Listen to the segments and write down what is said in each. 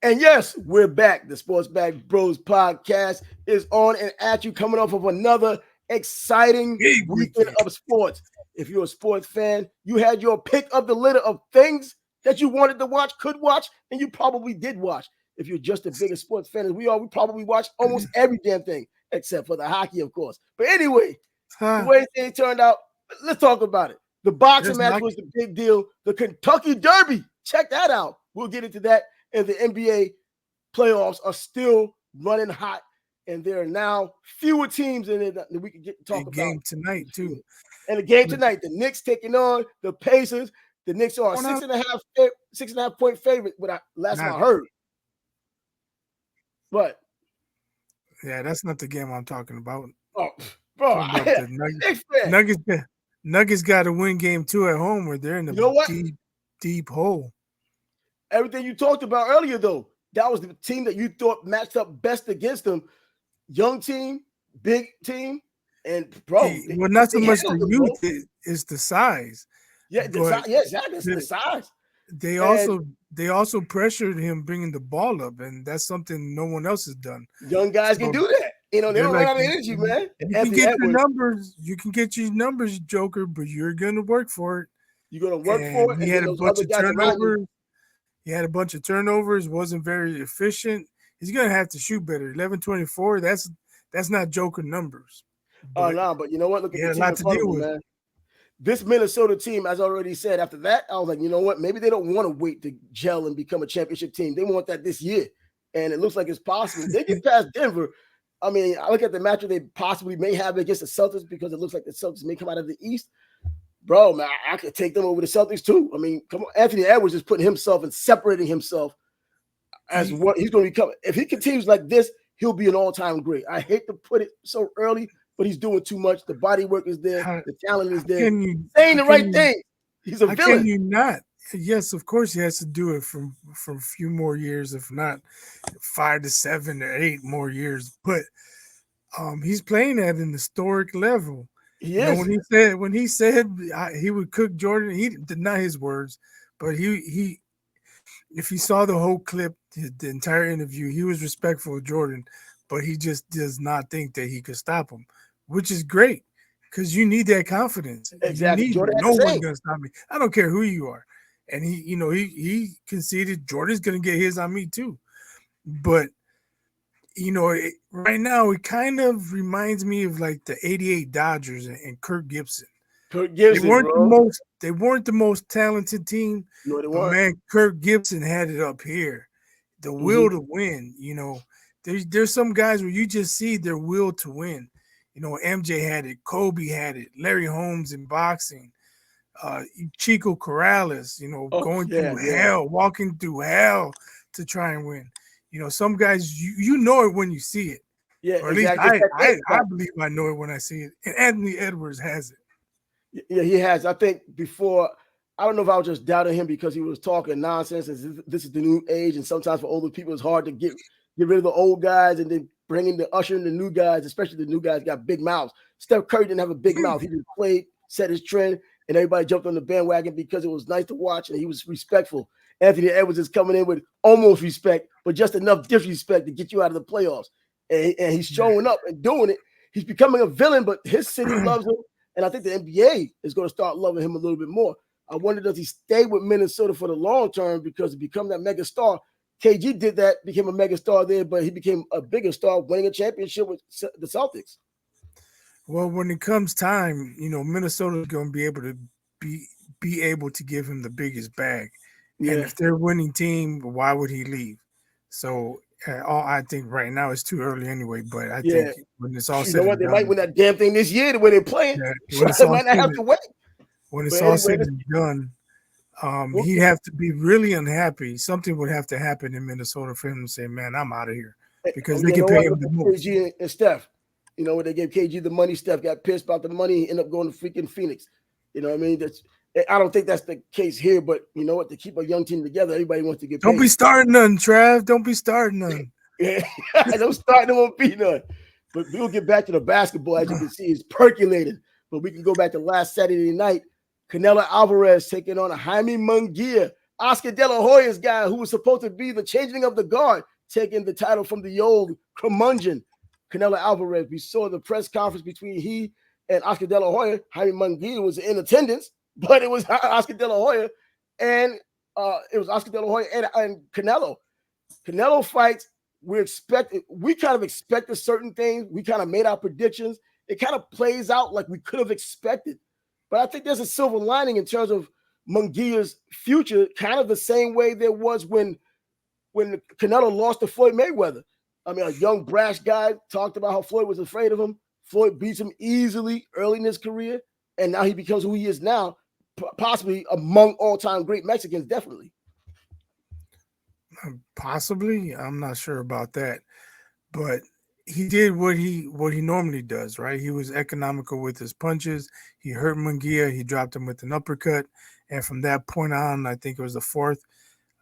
And yes, we're back. The Sports Bag Bros podcast is on and at you, coming off of another exciting Big weekend weekend. of sports. If you're a sports fan, you had your pick of the litter of things that you wanted to watch, could watch, and you probably did watch. If you're just the biggest sports fan as we are, we probably watched almost every damn thing, except for the hockey, of course. But anyway, the way things turned out, let's talk about it. The boxing match was the big deal. The Kentucky Derby, check that out. We'll get into that. And the NBA playoffs are still running hot, and there are now fewer teams in it that we can get to talk about. Game tonight too, and the game tonight, the Knicks taking on the Pacers. The Knicks are a 6.5 point favorite. What last time I heard, but yeah, that's not the game I'm talking about. Oh, bro, Nuggets got to win game 2 at home, where they're in the deep hole. Everything you talked about earlier, though, that was the team that you thought matched up best against them. Young team, big team, and bro. Not so much the youth, it's the size. Yeah, exactly. It's the size. They also pressured him bringing the ball up, and that's something no one else has done. Young guys can do that. They don't run out of energy, man. You can get your numbers. You can get your numbers, Joker, but you're going to work for it. You're going to work for it. He had a bunch of turnovers. He had a bunch of turnovers, wasn't very efficient. He's going to have to shoot better. 11-24, that's not Joker numbers. Oh, no, but you know what? Look at the team in front of him, man. This Minnesota team, as I already said, after that, I was like, you know what? Maybe they don't want to wait to gel and become a championship team. They want that this year, and it looks like it's possible. They get past Denver. I mean, I look at the matchup they possibly may have against the Celtics because it looks like the Celtics may come out of the East. Bro, man, I could take them over the Celtics too. I mean, come on, Anthony Edwards is putting himself and separating himself as what he's going to become. If he continues like this, he'll be an all-time great. I hate to put it so early, but he's doing too much. The body work is there. The talent is there. Saying the right thing. He's a villain. Can you not? Yes, of course he has to do it for a few more years, if not 5 to 7 or 8 more years. But he's playing at an historic level. Yes. When he said he would cook Jordan, he did not his words, but he if you saw the whole clip, the entire interview, he was respectful of Jordan, but he just does not think that he could stop him, which is great because you need that confidence. Exactly. No one's gonna stop me. I don't care who you are. And he conceded Jordan's gonna get his on me too. But right now it kind of reminds me of like the '88 Dodgers and Kirk Gibson. They weren't the most talented team. No, they weren't. Man, Kirk Gibson had it up here. The will to win. There's some guys where you just see their will to win. MJ had it, Kobe had it, Larry Holmes in boxing, Chico Corrales, going through hell, walking through hell to try and win. Some guys, you know it when you see it. Yeah, or at exactly. least I believe I know it when I see it. And Anthony Edwards has it. Yeah, he has. I think before, I don't know if I was just doubting him because he was talking nonsense. This is the new age, and sometimes for older people, it's hard to get rid of the old guys and then usher in the new guys, especially the new guys got big mouths. Steph Curry didn't have a big mouth. He just played, set his trend, and everybody jumped on the bandwagon because it was nice to watch and he was respectful. Anthony Edwards is coming in with almost respect, but just enough disrespect to get you out of the playoffs. And he's showing up and doing it. He's becoming a villain, but his city loves him. And I think the NBA is going to start loving him a little bit more. I wonder, does he stay with Minnesota for the long term because to become that mega star? KG did that, became a mega star there, but he became a bigger star winning a championship with the Celtics. Well, when it comes time, Minnesota is going to be able to be able to give him the biggest bag. Yeah. And if they're a winning team, why would he leave? So I think right now it's too early anyway. But I think when it's all said and done, they might win that damn thing this year the way they're playing. Yeah, so they might not have to wait. When it's all said and done, he'd have to be really unhappy. Something would have to happen in Minnesota for him to say, "Man, I'm out of here," because they can pay him the most. KG and Steph, when they gave KG the money, Steph got pissed about the money. He ended up going to freaking Phoenix. You know what I mean? I don't think that's the case here, but you know what? To keep a young team together, everybody wants to get paid. Don't be starting none, Trav. Don't be starting none. Yeah, don't start. There won't be none. But we'll get back to the basketball. As you can see, it's percolating. But we can go back to last Saturday night. Canelo Alvarez taking on Jaime Mungia. Oscar De La Hoya's guy, who was supposed to be the changing of the guard, taking the title from the old curmudgeon, Canelo Alvarez. We saw the press conference between he and Oscar De La Hoya. Jaime Mungia was in attendance, but it was Oscar De La Hoya, and it was Oscar De La Hoya and Canelo. Canelo fights. We kind of expected certain things. We kind of made our predictions. It kind of plays out like we could have expected. But I think there's a silver lining in terms of Mungia's future, kind of the same way there was when Canelo lost to Floyd Mayweather. I mean, a young, brash guy talked about how Floyd was afraid of him. Floyd beats him easily early in his career, and now he becomes who he is now, possibly among all-time great Mexicans, definitely. Possibly, I'm not sure about that, but he did what he normally does, right? He was economical with his punches. He hurt Mungia. He dropped him with an uppercut, and from that point on, I think it was the fourth,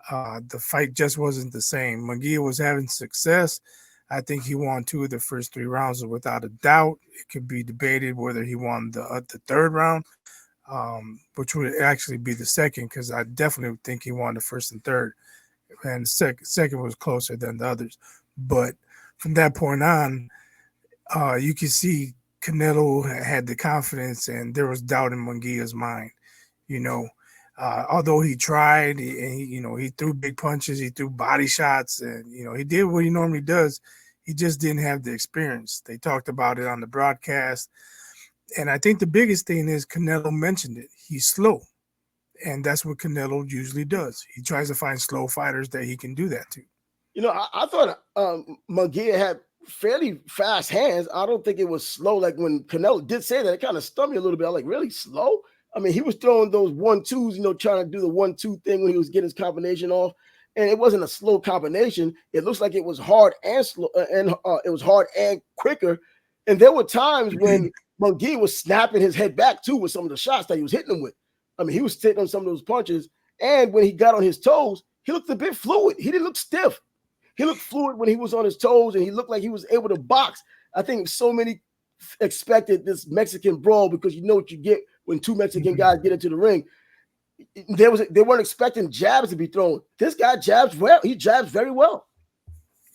the fight just wasn't the same. Mungia was having success. I think he won 2 of the first 3 rounds without a doubt. It could be debated whether he won the third round, which would actually be the second, because I definitely think he won the first and third. And second was closer than the others. But from that point on, you can see Canelo had the confidence, and there was doubt in Mungia's mind. Although he tried, he threw big punches, he threw body shots, and he did what he normally does. He just didn't have the experience. They talked about it on the broadcast, and I think the biggest thing is Canelo mentioned it. He's slow. And that's what Canelo usually does. He tries to find slow fighters that he can do that to. I thought Mungia had fairly fast hands. I don't think it was slow. Like when Canelo did say that, it kind of stunned me a little bit. I was like, really slow? I mean, he was throwing those 1-2s, trying to do the 1-2 thing when he was getting his combination off. And it wasn't a slow combination. It looks like it was hard and slow, and it was hard and quicker. And there were times when Mungia was snapping his head back too with some of the shots that he was hitting him with. I mean, he was sitting on some of those punches, and when he got on his toes, he looked a bit fluid. He didn't look stiff. He looked fluid when he was on his toes, and he looked like he was able to box. I think so many expected this Mexican brawl because you know what you get when 2 Mexican guys get into the ring. They weren't expecting jabs to be thrown. This guy jabs well. He jabs very well.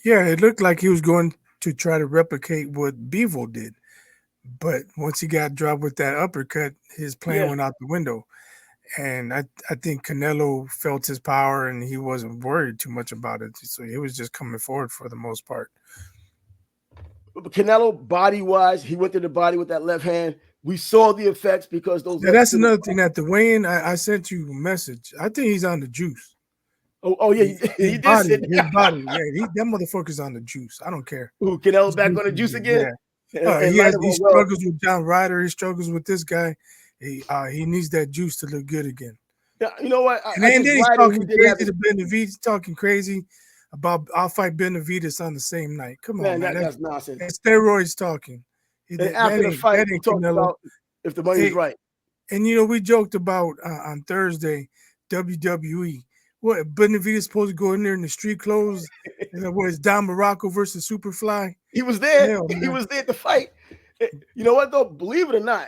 Yeah, it looked like he was going to try to replicate what Bivol did. But once he got dropped with that uppercut, his plan went out the window. And I think Canelo felt his power, and he wasn't worried too much about it. So he was just coming forward for the most part. Canelo, body-wise, he went to the body with that left hand. We saw the effects because those. Yeah, that's another thing. At the weigh-in, I sent you a message. I think he's on the juice. Oh yeah, he did. His body. Yeah, that motherfucker's on the juice. I don't care. Ooh, Canelo's back on the juice again? Yeah. He struggles with John Ryder. He struggles with this guy. He needs that juice to look good again. Yeah, you know what? And then he's talking crazy to Benavidez. He's talking crazy about I'll fight Benavidez on the same night. Come on, man. That's nonsense. That's steroids talking. And after the fight, he talked about if the money's right. And we joked about on Thursday, WWE. What, Benavidez supposed to go in there in the street clothes? And what is Don Morocco versus Superfly? He was there. He was there to fight. You know what though? Believe it or not,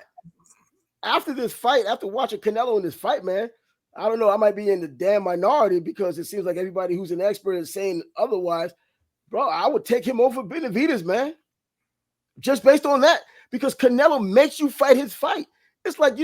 after this fight, after watching Canelo in this fight, man, I don't know. I might be in the damn minority because it seems like everybody who's an expert is saying otherwise. Bro, I would take him over Benavidez, man. Just based on that, because Canelo makes you fight his fight. It's like,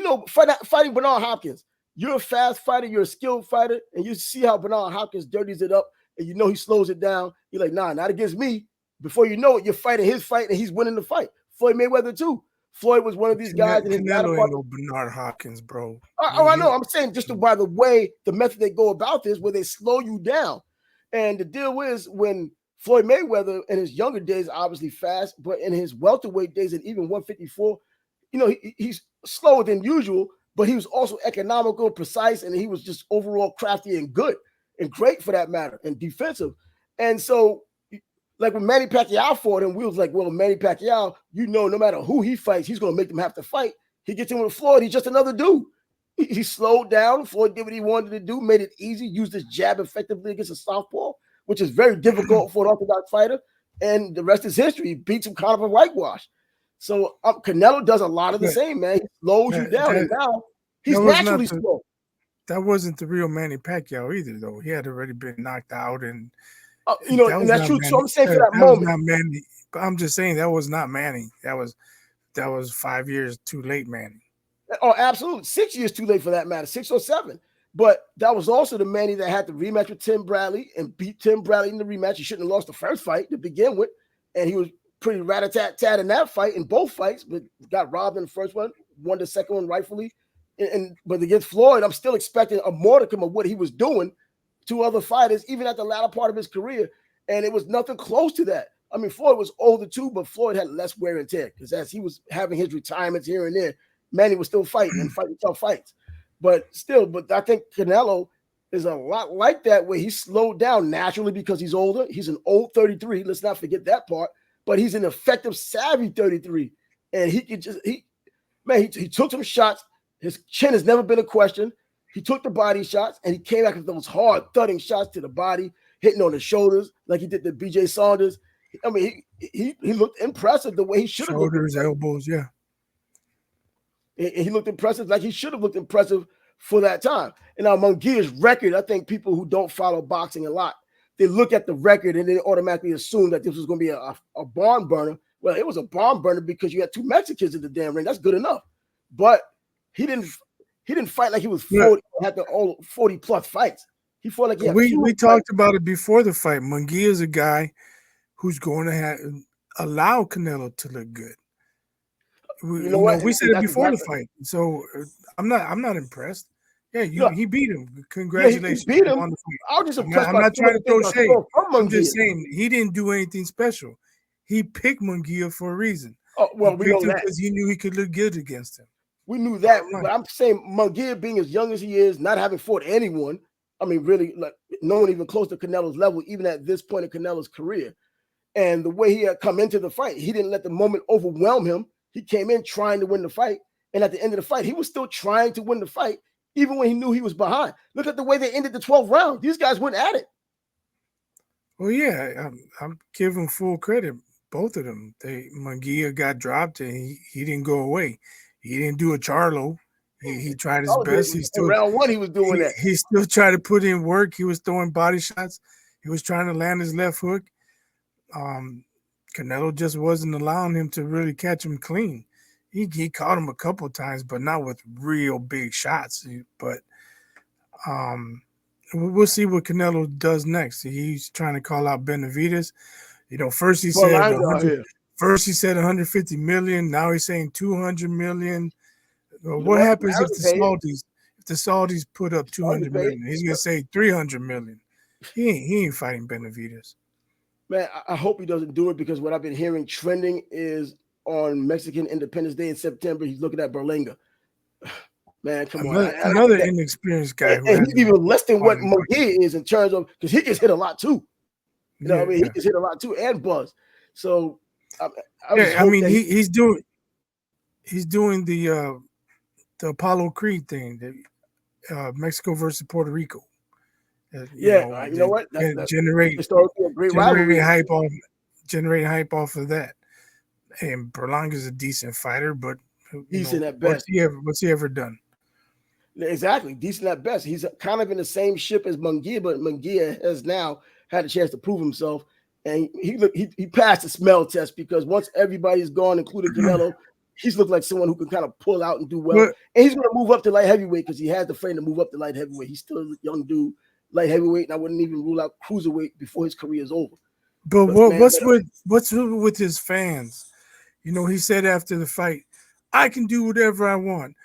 fighting Bernard Hopkins. You're a fast fighter, you're a skilled fighter, and you see how Bernard Hopkins dirties it up, and he slows it down. You're like, nah, not against me. Before you know it, you're fighting his fight, and he's winning the fight. Floyd Mayweather, too. Floyd was one of these guys. Canelo ain't no Bernard Hopkins, bro. I know. I'm saying just by the way, the method they go about this, where they slow you down. And the deal is when Floyd Mayweather in his younger days, obviously fast, but in his welterweight days and even 154, he's slower than usual, but he was also economical, precise, and he was just overall crafty and good and great for that matter and defensive. And so, like when Manny Pacquiao fought him, we was like, well, Manny Pacquiao, no matter who he fights, he's going to make them have to fight. He gets in with Floyd. He's just another dude. He slowed down. Floyd did what he wanted to do, made it easy, used his jab effectively against a southpaw, which is very difficult for an orthodox fighter. And the rest is history. He beats him kind of a whitewash. So Canelo does a lot of the same, man. He slows you down. And now he's naturally slow. that wasn't the real Manny Pacquiao either, though. He had already been knocked out, and that and was that's not true. So Manny. I'm saying for that That was moment. not Manny. But I'm just saying that was not Manny. That was 5 years too late, Manny. Oh, absolutely. 6 years too late for that matter, 6 or 7. But that was also the Manny that had the rematch with Tim Bradley and beat Tim Bradley in the rematch. He shouldn't have lost the first fight to begin with. And he was pretty rat-a-tat-tat in that fight, in both fights, but got robbed in the first one, won the second one rightfully. But against Floyd, I'm still expecting a modicum of what he was doing to other fighters, even at the latter part of his career. And it was nothing close to that. I mean, Floyd was older too, but Floyd had less wear and tear because as he was having his retirements here and there, Manny was still fighting and fighting tough fights. But I think Canelo is a lot like that, where he slowed down naturally because he's older. He's an old 33. Let's not forget that part. But he's an effective, savvy 33. And he could just, he took some shots. His chin has never been a question. He took the body shots and he came back with those hard thudding shots to the body, hitting on the shoulders like he did to BJ Saunders. I mean, he looked impressive the way he should have looked. Shoulders, elbows, yeah. He looked impressive like he should have looked impressive for that time. And now Mungia's record, I think people who don't follow boxing a lot, they look at the record and they automatically assume that this was going to be a barn burner. Well, it was a barn burner because you had 2 Mexicans in the damn ring. That's good enough. But he didn't fight like he was 40, had the old 40 plus fights. He fought like he had we talked about it before the fight. Mungia is a guy who's going to allow Canelo to look good. We said it before the fight, so I'm not impressed. Yeah, he beat him. Congratulations! Yeah, he beat him. I was just impressed. I'm not trying to throw shade. I'm just saying he didn't do anything special. He picked Mungia for a reason. Oh well, we know that because he knew he could look good against him. We knew that, but I'm saying Mungia, being as young as he is, not having fought anyone. I mean, really, like no one even close to Canelo's level, even at this point in Canelo's career. And the way he had come into the fight, he didn't let the moment overwhelm him. He came in trying to win the fight. And at the end of the fight, he was still trying to win the fight, even when he knew he was behind. Look at the way they ended the 12th round. These guys went at it. Well, yeah, I'm giving full credit. Both of them. Mungia got dropped and he didn't go away. He didn't do a Charlo. He tried his best. He still round 1, he was doing that. He still tried to put in work. He was throwing body shots. He was trying to land his left hook. Canelo just wasn't allowing him to really catch him clean. He caught him a couple of times, but not with real big shots. But we'll see what Canelo does next. He's trying to call out Benavidez. First he said 150 million. Now he's saying 200 million. What happens if the Saudis put up 200 million? He's gonna say 300 million. He ain't fighting Benavidez. Man, I hope he doesn't do it because what I've been hearing trending is on Mexican Independence Day in September, he's looking at Berlanga. Man, come on. Another inexperienced guy. And he's even less than what Mungia is in terms of, because he gets hit a lot too. You know what I mean? He gets hit a lot too and buzz. So, he's doing the Apollo Creed thing, Mexico versus Puerto Rico. You know what? Generate hype off of that. And Berlanga's a decent fighter, but decent at best. What's he ever done? Exactly, decent at best. He's kind of in the same ship as Mungia, but Mungia has now had a chance to prove himself, and he passed the smell test because once everybody's gone, including Canelo, he's looked like someone who can kind of pull out and do well. And he's going to move up to light heavyweight because he has the frame to move up to light heavyweight. He's still a young dude, light heavyweight, and I wouldn't even rule out cruiserweight before his career is over. But what's with his fans? He said after the fight, I can do whatever I want.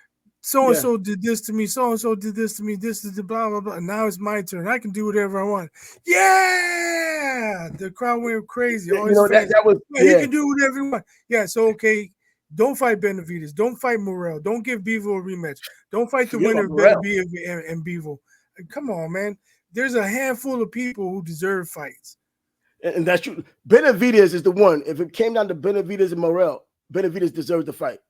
So-and-so did this to me. So-and-so did this to me. This is the blah, blah, blah. And now it's my turn. I can do whatever I want. Yeah! The crowd went crazy. All his fans, that was, you can do whatever you want. Yeah, so, okay, don't fight Benavidez. Don't fight Morrell. Don't give Bivol a rematch. Don't fight the winner of Benavidez and Bivol. Come on, man. There's a handful of people who deserve fights. And that's true. Benavidez is the one. If it came down to Benavidez and Morrell, Benavidez deserved the fight.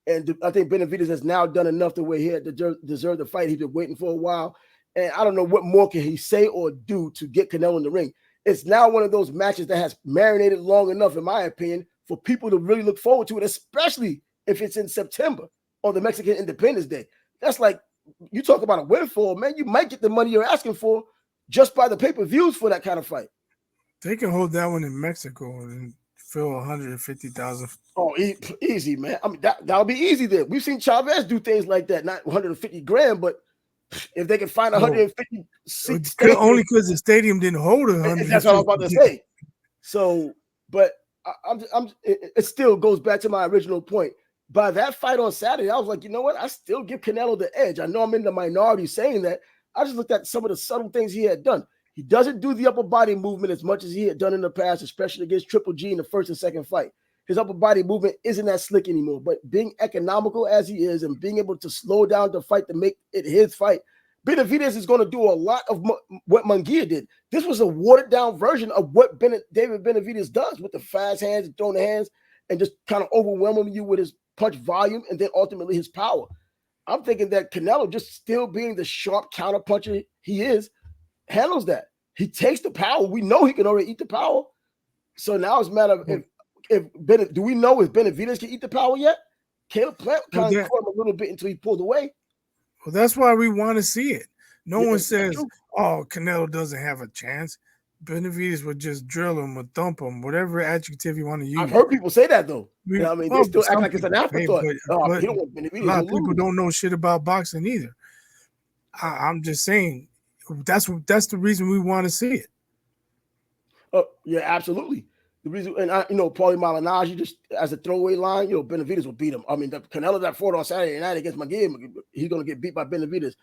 And I think Benavidez has now done enough the way he had deserved the fight. He's been waiting for a while. And I don't know what more can he say or do to get Canelo in the ring. It's now one of those matches that has marinated long enough, in my opinion, for people to really look forward to it, especially if it's in September on the Mexican Independence Day. That's like you talk about a windfall, man. You might get the money you're asking for just by the pay-per-views for that kind of fight. They can hold that one in Mexico and fill 150,000. Oh, easy, man. I mean, that'll be easy there. We've seen Chavez do things like that, not 150 grand, but if they can find 150 seats, only because the stadium didn't hold 100. That's what I was about to say. So, but it still goes back to my original point. By that fight on Saturday, I was like, you know what? I still give Canelo the edge. I know I'm in the minority saying that. I just looked at some of the subtle things he had done. He doesn't do the upper body movement as much as he had done in the past, especially against Triple G in the first and second fight. His upper body movement isn't that slick anymore, but being economical as he is and being able to slow down the fight to make it his fight, Benavidez is going to do a lot of what Mungia did. This was a watered down version of what David Benavidez does with the fast hands and throwing the hands and just kind of overwhelming you with his punch volume and then ultimately his power. I'm thinking that Canelo, just still being the sharp counter puncher he is, handles that. He takes the power. We know he can already eat the power. So now it's a matter of do we know if Benavidez can eat the power yet? Caleb Plant kind of caught him a little bit until he pulled away. Well, that's why we want to see it. No one says, "Oh, Canelo doesn't have a chance." Benavidez would just drill him or thump him, whatever adjective you want to use. I've heard people say that though. I mean, they still act like it's an afterthought. But a lot of people don't know shit about boxing either. I'm just saying that's the reason we want to see it. Oh yeah, absolutely. The reason, and Paulie Malignaggi, just as a throwaway line, Benavidez will beat him. I mean, the Canelo that fought on Saturday night against Mungia, he's going to get beat by Benavidez.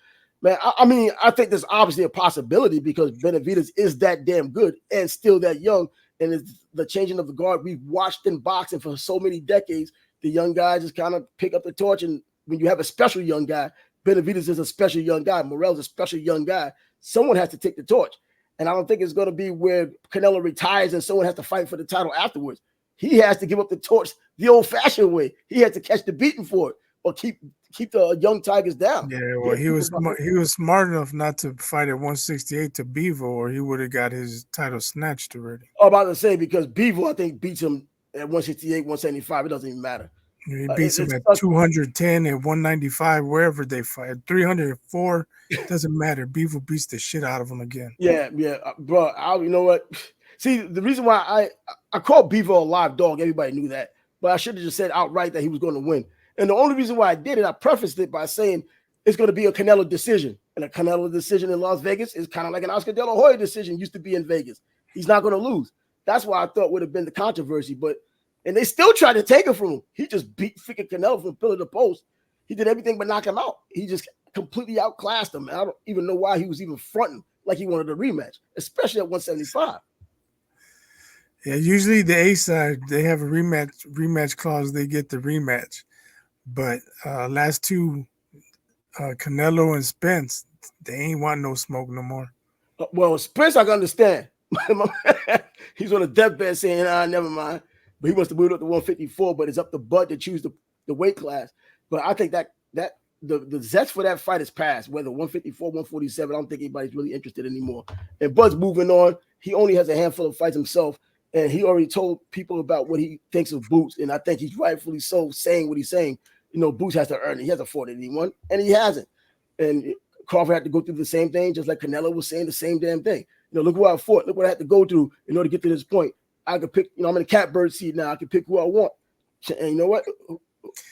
Man, I think there's obviously a possibility because Benavidez is that damn good and still that young. And it's the changing of the guard we've watched in boxing for so many decades. The young guys just kind of pick up the torch. And when you have a special young guy, Benavidez is a special young guy. Morrell's a special young guy. Someone has to take the torch. And I don't think it's going to be where Canelo retires and someone has to fight for the title afterwards. He has to give up the torch the old-fashioned way. He had to catch the beating for it or keep the young Tigers down. Yeah, well, he was smart enough not to fight at 168 to Bevo, or he would have got his title snatched already. I'm about to say, because Bevo, I think, beats him at 168, 175. It doesn't even matter. He beats him at 210 and 195, wherever they fight. 304, doesn't matter. Bevo beats the shit out of him again. Yeah, bro. You know what? See, the reason why I called Bevo a live dog, everybody knew that, but I should have just said outright that he was going to win. And the only reason why I did it, I prefaced it by saying it's going to be a Canelo decision. And a Canelo decision in Las Vegas is kind of like an Oscar De La Hoya decision used to be in Vegas. He's not going to lose. That's why I thought would have been the controversy, and they still tried to take it from him. He just beat freaking Canelo from pillar to post. He did everything but knock him out. He just completely outclassed him. And I don't even know why he was even fronting like he wanted a rematch, especially at 175. Yeah, usually the A side, they have a rematch clause. They get the rematch. But last two, Canelo and Spence, they ain't want no smoke no more. Well, Spence, I can understand. He's on a deathbed saying, never mind. But he wants to move up to 154, but it's up to Bud to choose the weight class. But I think that the zest for that fight is past, whether 154, 147. I don't think anybody's really interested anymore. And Bud's moving on. He only has a handful of fights himself, and he already told people about what he thinks of Boots, and I think he's rightfully so saying what he's saying. Boots has to earn it. He hasn't fought anyone, and he hasn't. And Crawford had to go through the same thing, just like Canelo was saying the same damn thing. Look who I fought. Look what I had to go through in order to get to this point. I could pick, I'm in a catbird seat now. I can pick who I want. And you know what?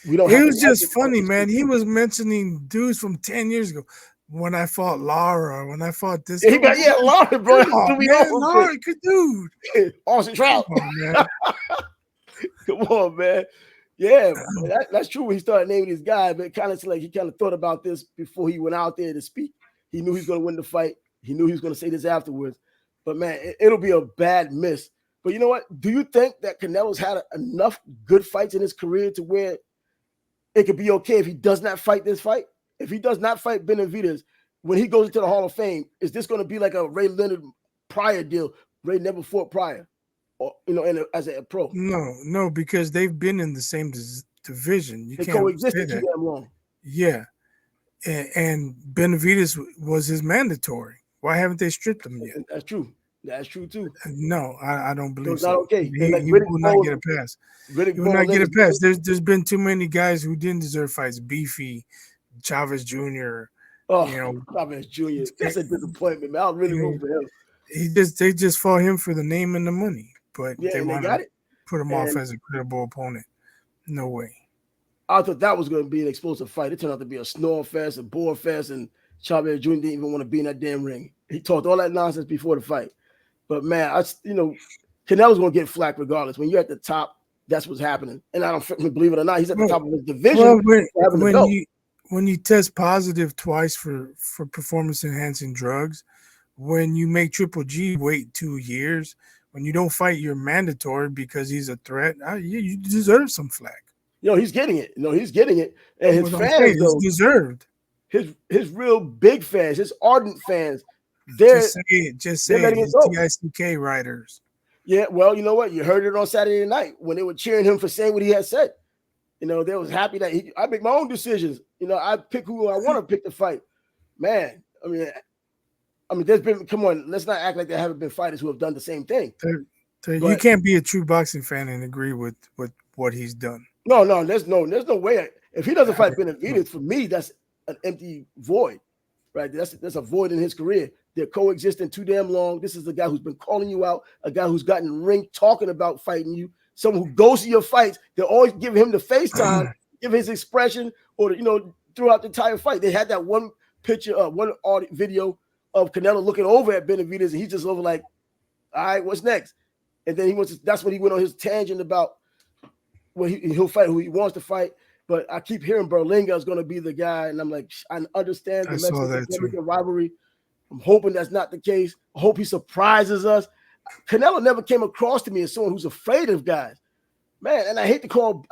We don't. It was just funny, man. He was mentioning dudes from 10 years ago. When I fought Lara, when I fought this. Yeah, Lara, bro. Lara, good dude. Austin Trout. Come on, man. Yeah, that's true. When he started naming these guys, but kind of like he kind of thought about this before he went out there to speak. He knew he was going to win the fight. He knew he was going to say this afterwards. But man, it'll be a bad miss. But you know what? Do you think that Canelo's had enough good fights in his career to where it could be okay if he does not fight this fight? If he does not fight Benavidez, when he goes into the Hall of Fame, is this going to be like a Ray Leonard Pryor deal? Ray never fought Pryor, or as a pro. No, because they've been in the same division. They coexisted too damn long. Yeah, and Benavidez was his mandatory. Why haven't they stripped him yet? That's true. That's true too. No, I don't believe so. Not okay. He will not get a pass. He will not get a pass. There's been too many guys who didn't deserve fights. Beefy, Chavez Jr., Oh, You know, Chavez Jr. That's a disappointment, man. I was really you rooting know, for him. they just fought him for the name and the money, but Yeah, they and they want to got it. put him off And as a credible opponent. No way. I thought that was going to be an explosive fight. It turned out to be a snore fest, a bore fest, and Chavez Jr. didn't even want to be in that damn ring. He talked all that nonsense before the fight. But man, Canelo's going to get flack regardless. When you're at the top, that's what's happening. And I don't believe it or not, he's at the top of his division for having the belt. When you test positive twice for performance enhancing drugs, when you make Triple G wait 2 years, when you don't fight your mandatory because he's a threat, you deserve some flack. He's getting it. He's getting it. And his fans, though, deserved. His real big fans, his ardent fans, just say it. His TICK writers. Yeah, well, you know what? You heard it on Saturday night when they were cheering him for saying what he had said. They was happy that I make my own decisions. I pick who I want to pick to fight. Man, I mean, there's been, come on, let's not act like there haven't been fighters who have done the same thing. You can't be a true boxing fan and agree with what he's done. No, there's no way. If he doesn't fight Benavidez, for me, that's an empty void, right? That's a void in his career. They're coexisting too damn long. This is the guy who's been calling you out, a guy who's gotten in the ring talking about fighting you, someone who goes to your fights. They're always giving him the FaceTime, give his expression, or throughout the entire fight. They had that one picture, one audio video of Canelo looking over at Benavidez, and he's just over like, all right, what's next? And then that's when he went on his tangent about he'll fight who he wants to fight. But I keep hearing Berlinga is going to be the guy, and I'm like, I understand the Mexican rivalry. I'm hoping that's not the case. I hope he surprises us. Canelo never came across to me as someone who's afraid of guys. Man, and I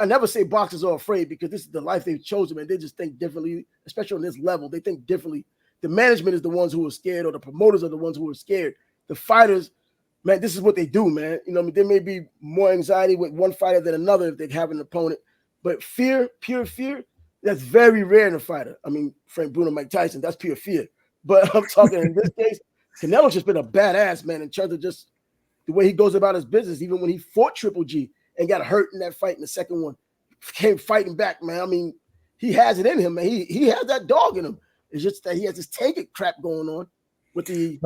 never say boxers are afraid because this is the life they've chosen, and they just think differently, especially on this level. They think differently. The management is the ones who are scared, or the promoters are the ones who are scared. The fighters, man, this is what they do, man. There may be more anxiety with one fighter than another if they have an opponent, but fear, pure fear, that's very rare in a fighter. Frank Bruno, Mike Tyson, that's pure fear. But I'm talking in this case, Canelo's just been a badass, man, in terms of just the way he goes about his business. Even when he fought Triple G and got hurt in that fight in the second one, came fighting back, man. He has it in him, man. He has that dog in him. It's just that he has this take it crap going on with the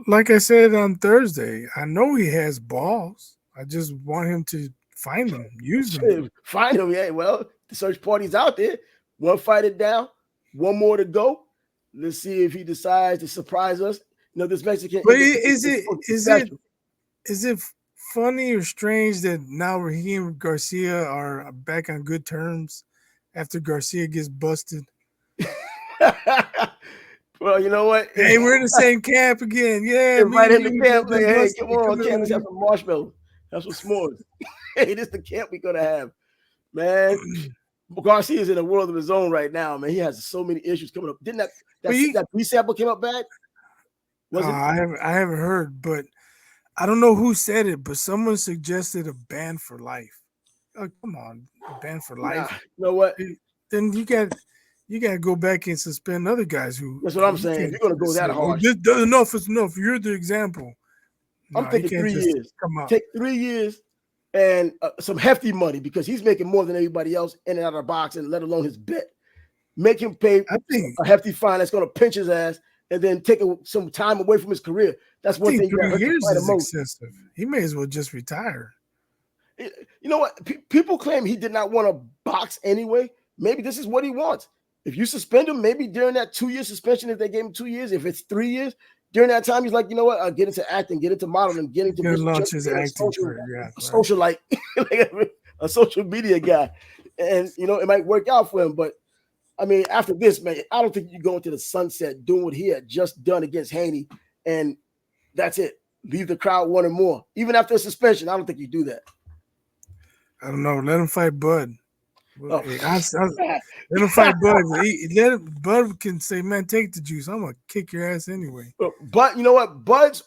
like I said on Thursday. I know he has balls. I just want him to find them, use them. Find them, yeah. Well, the search party's out there. One fighter down, one more to go. Let's see if he decides to surprise us. This Mexican. But is it funny or strange that now Raheem and Garcia are back on good terms after Garcia gets busted? Well, you know what? Hey, we're in the same camp again. Yeah, invite him to camp. Like, hey, come on, camp. Let's have some marshmallows. Have some s'mores. Hey, this is the camp we're gonna have, man. Garcia is in a world of his own right now, man. He has so many issues coming up. Didn't that B sample came up bad? I haven't heard, but I don't know who said it, but someone suggested a ban for life. Oh, come on, a ban for life. Nah, you know what? Then you got to go back and suspend other guys who. That's what I'm saying. You're gonna go that hard. Enough is enough. You're the example. I'm thinking 3 years. Take 3 years and some hefty money because he's making more than everybody else in and out of the box, and let alone his bet. Make him pay a hefty fine that's going to pinch his ass, and then take some time away from his career. That's one thing. 3 years is excessive. He may as well just retire. You know what? People claim he did not want to box anyway. Maybe this is what he wants. If you suspend him, maybe during that 2-year suspension, if they gave him 2 years, if it's 3 years, during that time, he's like, you know what? I'll get into acting, get into modeling, get into socialite, like a social media guy. And, it might work out for him. But, after this, man, I don't think you go into the sunset doing what he had just done against Haney. And that's it. Leave the crowd wanting more. Even after a suspension, I don't think you do that. I don't know. Let him fight Bud. Oh. Let him fight Bud. Bud can say, man, take the juice. I'm going to kick your ass anyway. But you know what? Bud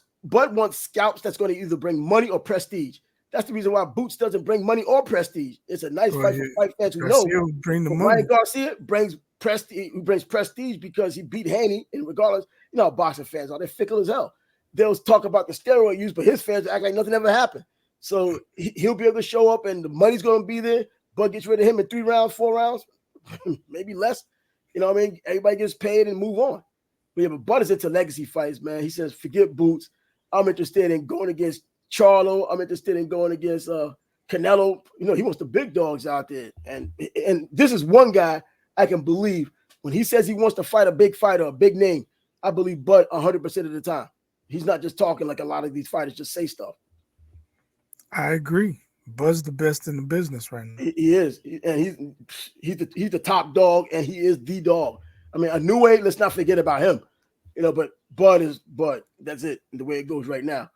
wants scalps that's going to either bring money or prestige. That's the reason why Boots doesn't bring money or prestige. It's a nice fight for fight fans who know. Bring the money. Ryan Garcia brings prestige because he beat Haney, and regardless, how boxing fans are. They're fickle as hell. They'll talk about the steroid use, but his fans act like nothing ever happened. So he'll be able to show up, and the money's going to be there. Bud gets rid of him in 3 rounds, 4 rounds, maybe less. You know what I mean? Everybody gets paid and move on. But yeah, but Bud is into legacy fights, man. He says, forget Boots. I'm interested in going against Charlo. I'm interested in going against Canelo. You know, he wants the big dogs out there. And this is one guy I can believe when he says he wants to fight a big fighter, a big name. I believe Bud 100% of the time. He's not just talking like a lot of these fighters just say stuff. I agree. Bud's the best in the business right now. He is, and he's the top dog, and he is the dog. I mean, a new way. Let's not forget about him, you know. But Bud is Bud. That's it. The way it goes right now.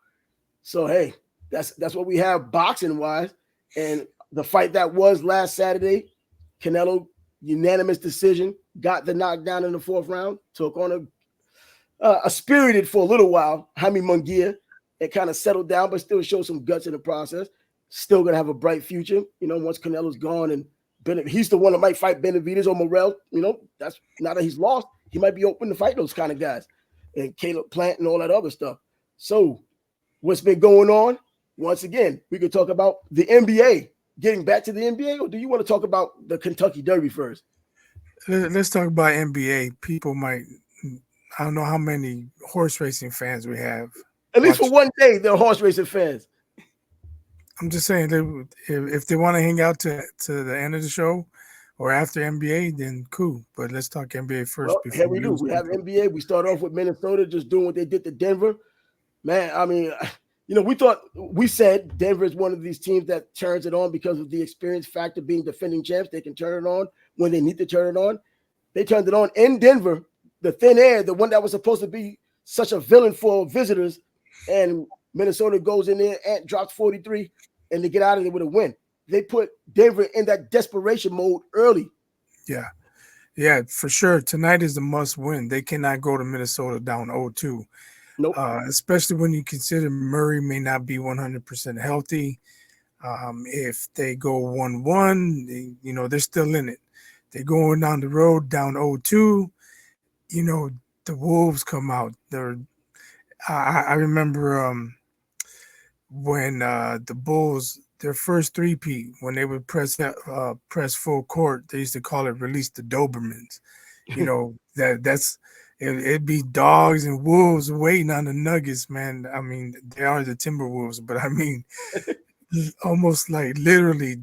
So hey, that's what we have boxing wise, and the fight that was last Saturday, Canelo unanimous decision, got the knockdown in the 4th round, took on a spirited for a little while Jaime Mungia. It kind of settled down, but still showed some guts in the process. Still gonna have a bright future, you know. Once Canelo's gone, and he's the one that might fight Benavidez or Morrell. You know, that's now that he's lost, he might be open to fight those kind of guys, and Caleb Plant and all that other stuff. So, what's been going on? Once again, we could talk about the NBA. Getting back to the NBA, or do you want to talk about the Kentucky Derby first? Let's talk about NBA. People might, I don't know how many horse racing fans we have. At least for one day, they're horse racing fans. I'm just saying, if they want to hang out to the end of the show or after NBA, then cool. But let's talk NBA first. Well, here we do. We have NBA. We start off with Minnesota just doing what they did to Denver. Man, I mean, you know, we said Denver is one of these teams that turns it on because of the experience factor being defending champs. They can turn it on when they need to turn it on. They turned it on in Denver, the thin air, the one that was supposed to be such a villain for visitors. And Minnesota goes in there and drops 43, and they get out of there with a win. They put Denver in that desperation mode early. Yeah, for sure. Tonight is a must win. They cannot go to Minnesota down 0-2. Nope. Especially when you consider Murray may not be 100% healthy. If they go 1-1, you know, they're still in it. They're going down the road down 0-2. You know, the Wolves come out. I remember when the Bulls, their first three-peat, when they would press full court, they used to call it release the Dobermans. You know, it'd be dogs and wolves waiting on the Nuggets, man. I mean, they are the Timberwolves, but I mean, almost like literally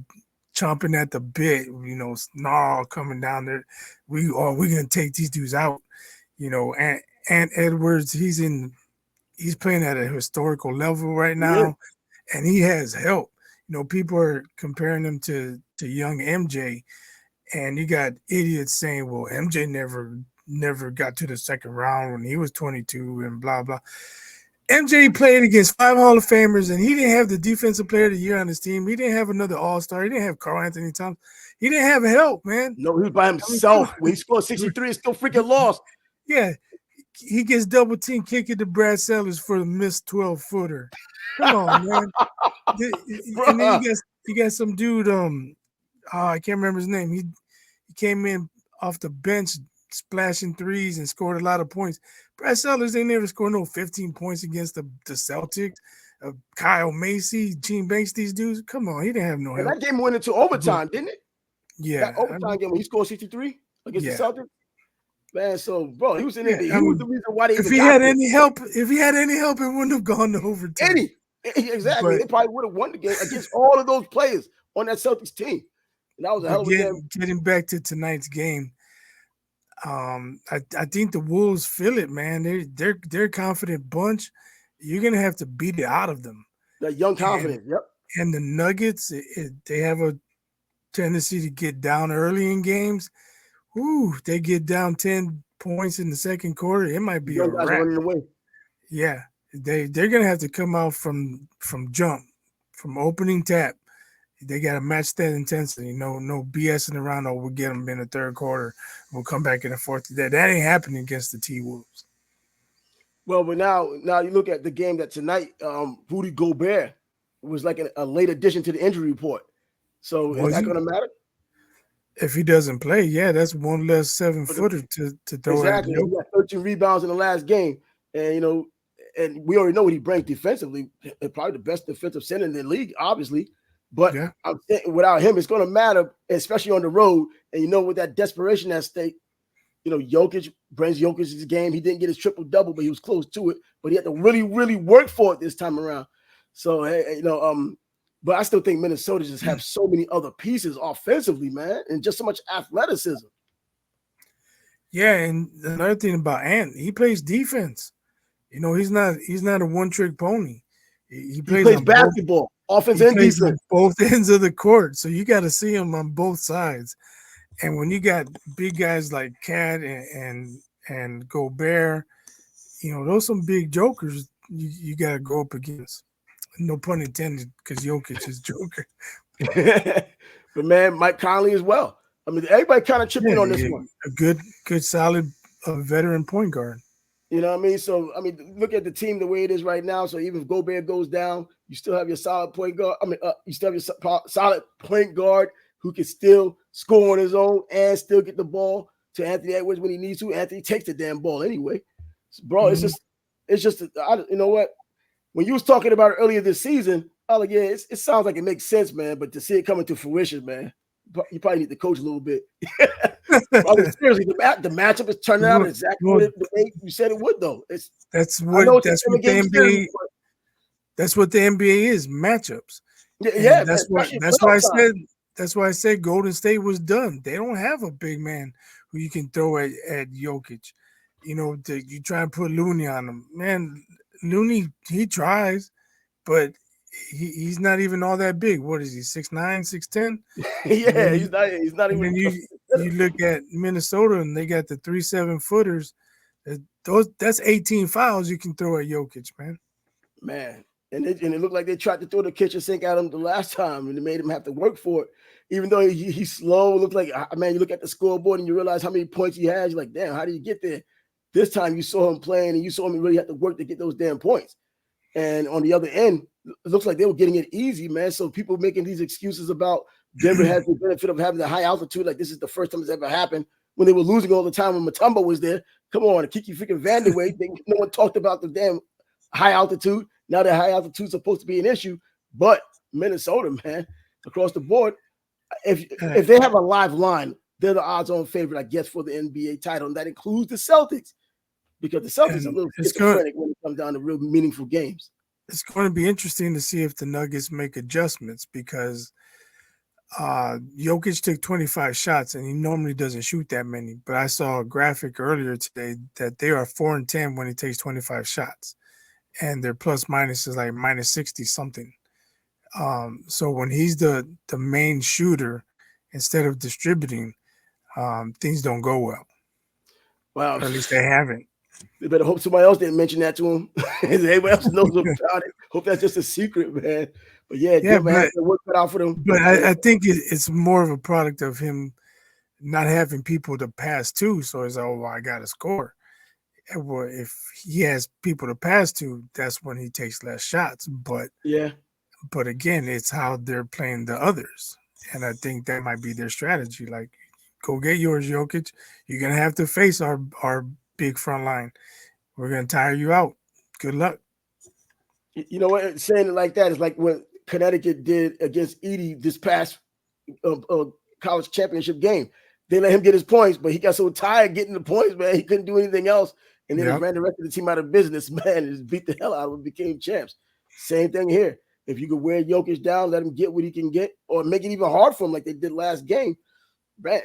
chomping at the bit, you know, snarl coming down there. We're gonna take these dudes out, you know. And Edwards, he's playing at a historical level right now, and he has help. You know, people are comparing him to young MJ, and you got idiots saying, well, MJ never got to the second round when he was 22 and blah, blah. MJ played against 5 Hall of Famers, and he didn't have the Defensive Player of the Year on his team. He didn't have another All-Star. He didn't have Karl Anthony Towns. He didn't have help, man. No, he was by himself. When he scored 63, it's still freaking lost. Yeah. He gets double team kicking to Brad Sellers for the missed 12-footer. Come on, man. And then you got some dude, I can't remember his name. He came in off the bench splashing threes and scored a lot of points. Brad Sellers ain't never scored no 15 points against the Celtics. Kyle Macy, Gene Banks, these dudes. Come on, he didn't have no help. And that game went into overtime, didn't it? Yeah. That overtime game when he scored 63 against the Celtics. Man, so bro, he was in there. He I was mean, the reason why they. If he had any help, it wouldn't have gone to overtime. Exactly. They probably would have won the game against all of those players on that Celtics team. And that was a hell of a game. Getting back to tonight's game, I think the Wolves feel it, man. They're a confident bunch. You're gonna have to beat it out of them. That young confidence, yep. And the Nuggets, they have a tendency to get down early in games. Ooh, they get down 10 points in the second quarter. It might be a wrap. Yeah, they're gonna have to come out from jump, from opening tap. They got to match that intensity. No BSing around. Oh, we'll get them in the third quarter. We'll come back in the fourth. That ain't happening against the T-Wolves. Well, but now you look at the game that tonight, Rudy Gobert was like a late addition to the injury report. So is that going to matter? If he doesn't play, yeah, that's one less 7-footer to throw at. Exactly. He got 13 rebounds in the last game. And, you know, and we already know what he brings defensively. Probably the best defensive center in the league, obviously. But I'm saying without him, it's going to matter, especially on the road. And, you know, with that desperation at stake, Jokic brings Jokic's game. He didn't get his triple-double, but he was close to it. But he had to really, really work for it this time around. So, but I still think Minnesota just have so many other pieces offensively, man, and just so much athleticism. Yeah, and another thing about Ant, he plays defense. He's not a one-trick pony. He plays basketball, offense and defense. On both ends of the court. So you got to see him on both sides. And when you got big guys like Cat and Gobert, those some big jokers you got to go up against. No pun intended, because Jokic is Joker. But man, Mike Conley as well. I mean, everybody kind of chipped in on this one. A good, solid veteran point guard. You know what I mean? So, I mean, look at the team the way it is right now. So even if Gobert goes down, you still have your solid point guard. You still have your solid point guard who can still score on his own and still get the ball to Anthony Edwards when he needs to. Anthony takes the damn ball anyway. So, bro, it's just, you know what? When you was talking about it earlier this season, I was like, yeah, it sounds like it makes sense, man. But to see it coming to fruition, man, you probably need to coach a little bit. Seriously, the matchup is turning out exactly the way you said it would, though. That's what the NBA is, matchups. Yeah, that's why I said Golden State was done. They don't have a big man who you can throw at Jokic. You try and put Looney on him. Man, Looney, he tries, but he's not even all that big. What is he, 6'9", 6'10"? Yeah, he's not even. And you look at Minnesota and they got the 3 7-footers. That's 18 fouls you can throw at Jokic, man. Man, and it looked like they tried to throw the kitchen sink at him the last time, and it made him have to work for it. Even though he's slow, it looked like, man, you look at the scoreboard and you realize how many points he has. You're like, damn, how did he get there? This time you saw him playing and you saw him really have to work to get those damn points. And on the other end, it looks like they were getting it easy, man. So people making these excuses about Denver has the benefit of having the high altitude, like this is the first time it's ever happened, when they were losing all the time when Mutombo was there. Come on, Kiki freaking Vandeweghe. No one talked about the damn high altitude. Now that high altitude is supposed to be an issue, but Minnesota, man, across the board, if they have a live line, they're the odds-on favorite, I guess, for the NBA title, and that includes the Celtics, because the Celtics are a little schizophrenic when it comes down to real meaningful games. It's going to be interesting to see if the Nuggets make adjustments, because Jokic took 25 shots, and he normally doesn't shoot that many. But I saw a graphic earlier today that they are 4-10 when he takes 25 shots, and their plus minus is like minus 60 something. So when he's the main shooter instead of distributing, things don't go well. Wow, or at least they haven't. They better hope somebody else didn't mention that to him. Everybody else knows about it. Hope that's just a secret, man. But yeah, man, work cut out for them. But I think it's more of a product of him not having people to pass to. So it's I got to score. Well, if he has people to pass to, that's when he takes less shots. But again, it's how they're playing the others, and I think that might be their strategy. Like, go get yours, Jokic. You're gonna have to face our big front line. We're gonna tire you out. Good luck. You know what? Saying it like that is like what Connecticut did against Edie this past college championship game. They let him get his points, but he got so tired getting the points, man, he couldn't do anything else. And then he ran the rest of the team out of business, man, and just beat the hell out of him, became champs. Same thing here. If you could wear Jokic down, let him get what he can get, or make it even hard for him like they did last game, man,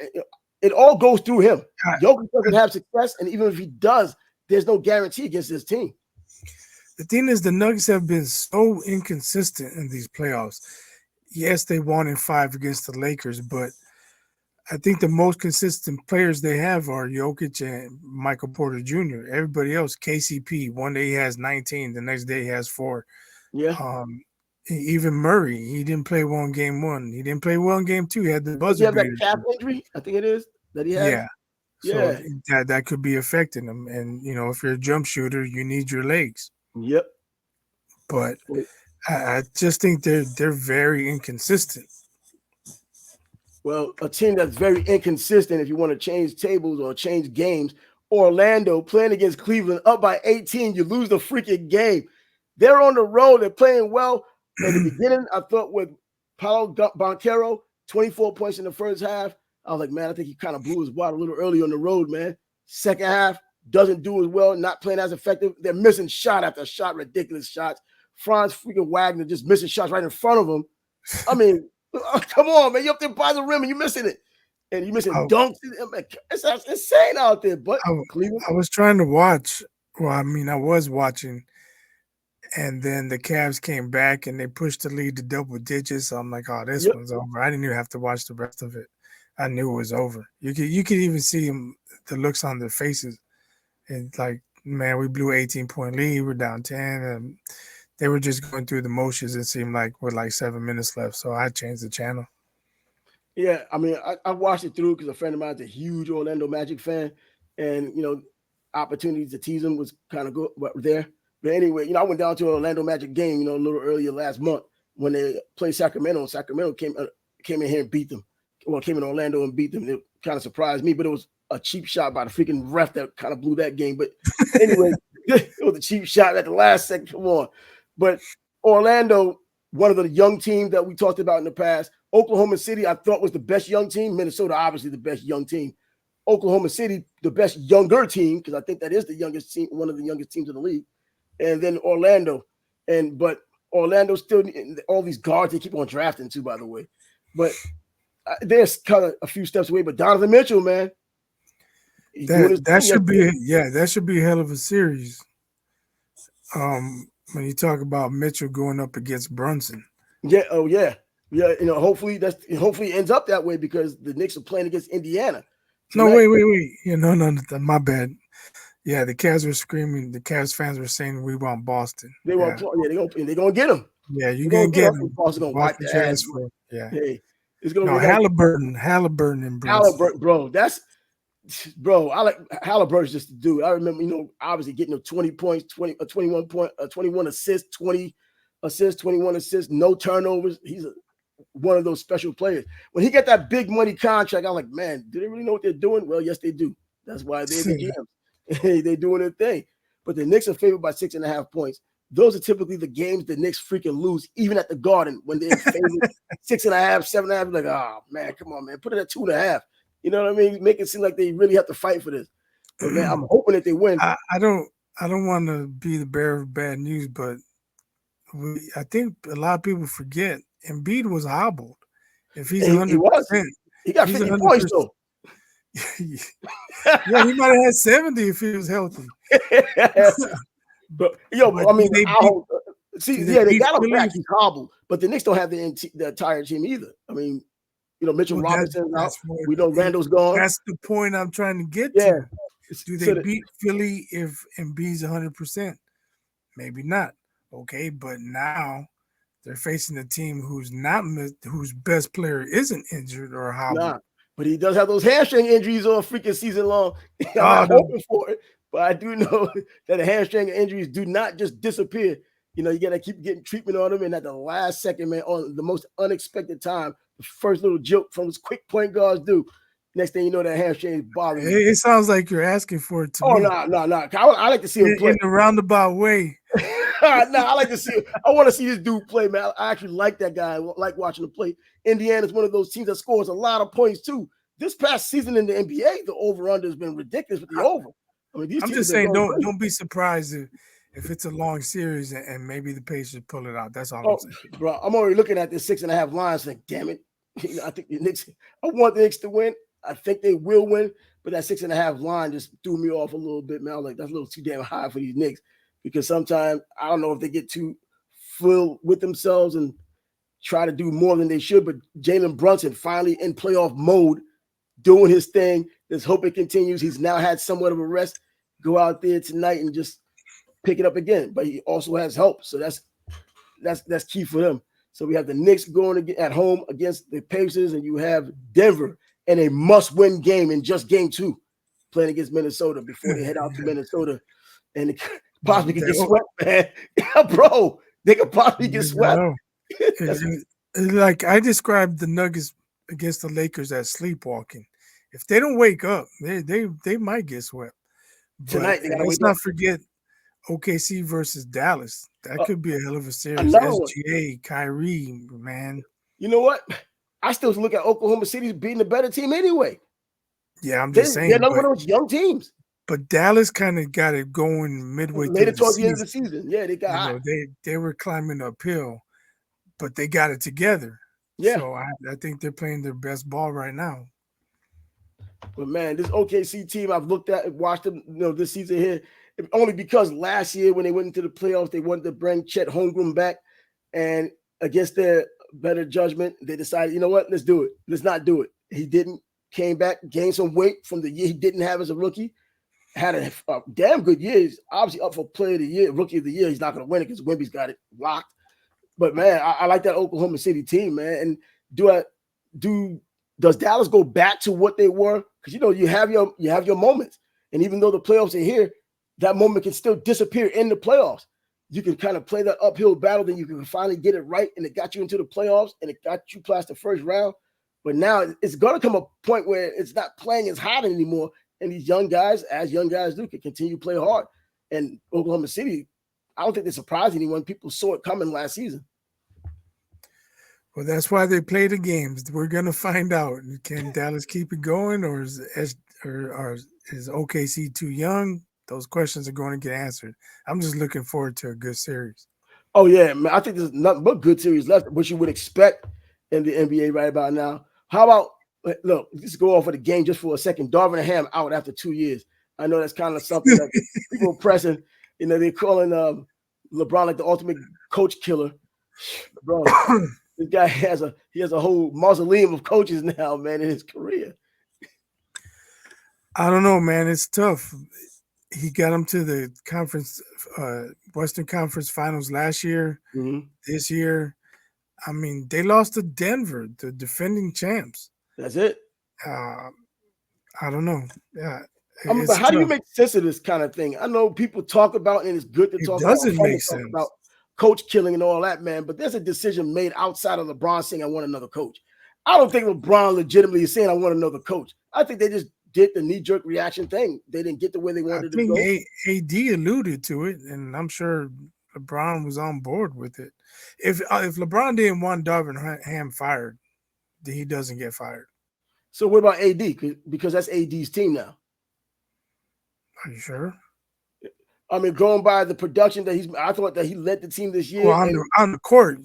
it all goes through him. Jokic doesn't have success, and even if he does, there's no guarantee against this team. The thing is, the Nuggets have been so inconsistent in these playoffs. Yes, they won in 5 against the Lakers, but I think the most consistent players they have are Jokic and Michael Porter Jr. Everybody else, KCP, one day he has 19, the next day he has 4. Yeah. Even Murray, he didn't play well in game 1. He didn't play well in game 2. He had the buzzer beater. He had that calf injury, I think it is, that he has. Yeah. So that could be affecting him. And, if you're a jump shooter, you need your legs. Yep. But I just think they're very inconsistent. Well, a team that's very inconsistent, if you want to change tables or change games, Orlando playing against Cleveland up by 18, you lose the freaking game. They're on the road. They're playing well. In the beginning, I thought with Paolo Banchero, 24 points in the first half, I was like, man, I think he kind of blew his wad a little early on the road, man. Second half doesn't do as well, not playing as effective. They're missing shot after shot, ridiculous shots. Franz freaking Wagner just missing shots right in front of him. I mean, come on, man. You're up there by the rim and you're missing it. And you're missing dunks. It's insane out there. But I was trying to watch. Well, I mean, I was watching. And then the Cavs came back and they pushed the lead to double digits. So I'm like, oh, this one's over. I didn't even have to watch the rest of it. I knew it was over. You could even see them, the looks on their faces. And like, man, we blew 18-point lead. We're down 10. And they were just going through the motions. It seemed like with like 7 minutes left. So I changed the channel. Yeah, I mean, I watched it through because a friend of mine is a huge Orlando Magic fan. And, you know, opportunities to tease him was kind of good there. But anyway, you know, I went down to an Orlando Magic game, you know, a little earlier last month when they played Sacramento. Sacramento came in here and beat them. Well, came in Orlando and beat them. It kind of surprised me, but it was a cheap shot by the freaking ref that kind of blew that game. But anyway, it was a cheap shot at the last second. Come on. But Orlando, one of the young teams that we talked about in the past. Oklahoma City, I thought was the best young team. Minnesota, obviously the best young team. Oklahoma City, the best younger team, because I think that is the youngest team, one of the youngest teams in the league. And then Orlando, but Orlando still all these guards they keep on drafting too, by the way. But they're kind of a few steps away. But Donovan Mitchell, man, that should be a hell of a series. When you talk about Mitchell going up against Brunson, yeah, you know, hopefully it ends up that way because the Knicks are playing against Indiana. Tonight. No, wait. Yeah, no, my bad. Yeah, the Cavs were screaming. The Cavs fans were saying, "We want Boston." They want, they're gonna get them. Yeah, you're gonna get them. Boston gonna wipe their ass. Yeah, hey, it's gonna be Halliburton, and Halliburton, bro. I like Halliburton's just the dude. I remember, you know, obviously getting 20 points, 21 assists, 20 assists, 21 assists, no turnovers. He's one of those special players. When he got that big money contract, I was like, man, do they really know what they're doing? Well, yes, they do. That's why they're the GMs. They're doing their thing. But the Knicks are favored by 6.5 points. Those are typically the games the Knicks freaking lose, even at the Garden, when they're favored 6.5, 7.5. Like, oh, man, come on, man. Put it at 2.5. You know what I mean? Make it seem like they really have to fight for this. But, man, I'm hoping that they win. I don't want to be the bearer of bad news, but I think a lot of people forget Embiid was hobbled. If he's 100%. He got 50 points, though. Yeah, he might have had 70 if he was healthy. but I mean, they got him back. He's hobbled, but the Knicks don't have the entire team either. I mean, you know, Mitchell Robinson's out. We know Randall's gone. That's the point I'm trying to get to. Do they beat Philly if Embiid's 100%? Maybe not. Okay, but now they're facing a team whose best player isn't injured or hobbled. Nah. But he does have those hamstring injuries all freaking season long. I'm not hoping for it, but I do know that the hamstring injuries do not just disappear. You know, you got to keep getting treatment on them. And at the last second, man, on the most unexpected time, the first little joke from his quick point guards do. Next thing you know, that hamstring is bothering you. It sounds like you're asking for it to me. No. I like to see him play. In a roundabout way. I like to see it. I want to see this dude play, man. I actually like that guy. I like watching him play. Indiana's one of those teams that scores a lot of points, too. This past season in the NBA, the over-under has been ridiculous with the over. I mean, I'm just saying, don't be surprised if it's a long series and maybe the Pacers pull it out. That's all I'm saying. Bro, I'm already looking at this 6.5 lines like, damn it. You know, I think the Knicks, I want the Knicks to win. I think they will win, but that 6.5 line just threw me off a little bit, man. I was like, that's a little too damn high for these Knicks because sometimes I don't know if they get too filled with themselves and try to do more than they should. But Jalen Brunson finally in playoff mode, doing his thing. Let's hope it continues. He's now had somewhat of a rest. Go out there tonight and just pick it up again. But he also has help, so that's key for them. So we have the Knicks going at home against the Pacers, and you have Denver in a must-win game in just game 2, playing against Minnesota before they head out to Minnesota. And they possibly could get swept, man. Bro, they could possibly get swept. Like I described the Nuggets against the Lakers as sleepwalking. If they don't wake up, they might get swept. Tonight, let's not forget OKC versus Dallas. That could be a hell of a series. SGA, Kyrie, man. You know what? I still look at Oklahoma City being the better team anyway. Yeah, I'm just They're saying. another one of those young teams. But Dallas kind of got it going midway through Later the towards the end of the season. season. Yeah, they got You hot. know, they were climbing uphill, but they got it together. Yeah. So I think they're playing their best ball right now. But man, this OKC team I've looked at and watched them, this season here, only because last year when they went into the playoffs, they wanted to bring Chet Holmgren back, and against their better judgment, they decided, you know what, let's do it. Let's not do it. He didn't. Came back, gained some weight from the year he didn't have as a rookie. Had a damn good year. He's obviously up for player of the year, rookie of the year. He's not going to win it because Wemby's got it locked. But man, I like that Oklahoma City team, man. And does Dallas go back to what they were? Because you have your moments, and even though the playoffs are here, that moment can still disappear in the playoffs. You can kind of play that uphill battle, then you can finally get it right, and it got you into the playoffs, and it got you past the first round. But now it's going to come a point where it's not playing as hot anymore, and these young guys, as young guys do, can continue to play hard. And Oklahoma City, I don't think they surprised anyone. People saw it coming last season. Well, that's why they play the games. We're going to find out. Can Dallas keep it going, or is OKC too young? Those questions are going to get answered. I'm just looking forward to a good series. Oh, yeah, man. I think there's nothing but good series left, what you would expect in the NBA right about now. How about, look, let's go off of the game just for a second. Darvin Ham out after 2 years. I know that's kind of something that people are pressing. They're calling LeBron like the ultimate coach killer. Bro, this guy has a whole mausoleum of coaches now, man, in his career. I don't know, man. It's tough. He got him to the conference, Western Conference Finals last year. Mm-hmm. This year, I mean, they lost to Denver, the defending champs. That's it. I don't know. Yeah. But how do you make sense of this kind of thing? I know people talk about, and it's good to talk about. It doesn't make sense about coach killing and all that, man. But there's a decision made outside of LeBron saying, I want another coach. I don't think LeBron legitimately is saying, I want another coach. I think they just did the knee-jerk reaction thing. They didn't get the way they wanted to go. AD alluded to it, and I'm sure LeBron was on board with it. If LeBron didn't want Darvin Ham fired, then he doesn't get fired. So what about AD? Because that's AD's team now. Are you sure? I mean, going by the production that I thought that he led the team this year. Well, on the court,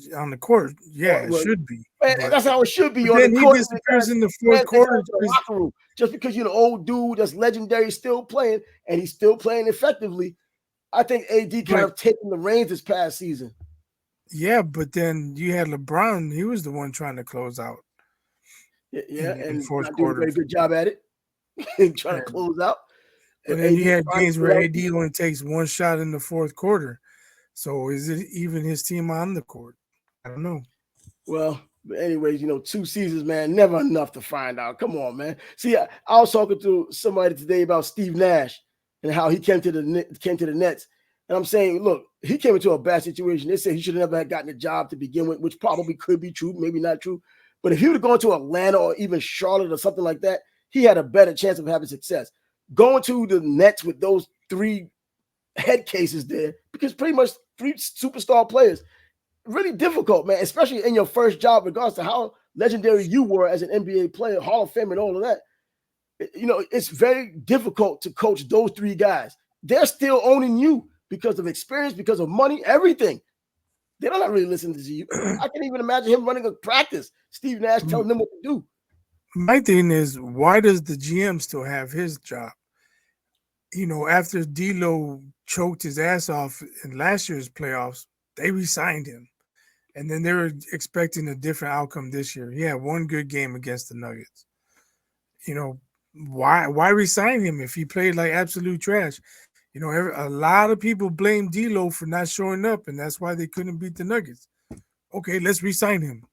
yeah, it should be. That's how it should be. Then he disappears in the fourth quarter. Locker room. Just because you're an old dude that's legendary, still playing, and he's still playing effectively. I think AD kind of taking the reins this past season. Yeah, but then you had LeBron. He was the one trying to close out. Yeah, and fourth quarter, doing a very good job at it, trying to close out. And then you had games where AD only takes one shot in the fourth quarter. So is it even his team on the court? I don't know. Well, but anyways, 2 seasons, man, never enough to find out. Come on, man. See, I was talking to somebody today about Steve Nash and how he came to the Nets. And I'm saying, look, he came into a bad situation. They said he should have never gotten a job to begin with, which probably could be true, maybe not true. But if he would have gone to Atlanta or even Charlotte or something like that, he had a better chance of having success. Going to the Nets with those 3 head cases there, because pretty much 3 superstar players, really difficult, man, especially in your first job, regardless of how legendary you were as an NBA player, Hall of Fame and all of that. It's very difficult to coach those 3 guys. They're still owning you because of experience, because of money, everything. They're not really listening to you. I can even imagine him running a practice, Steve Nash telling them what to do. My thing is, why does the GM still have his job? After D'Lo choked his ass off in last year's playoffs, they re-signed him. And then they were expecting a different outcome this year. He had one good game against the Nuggets. Why re-sign him if he played like absolute trash? A lot of people blame D'Lo for not showing up, and that's why they couldn't beat the Nuggets. Okay, let's re-sign him.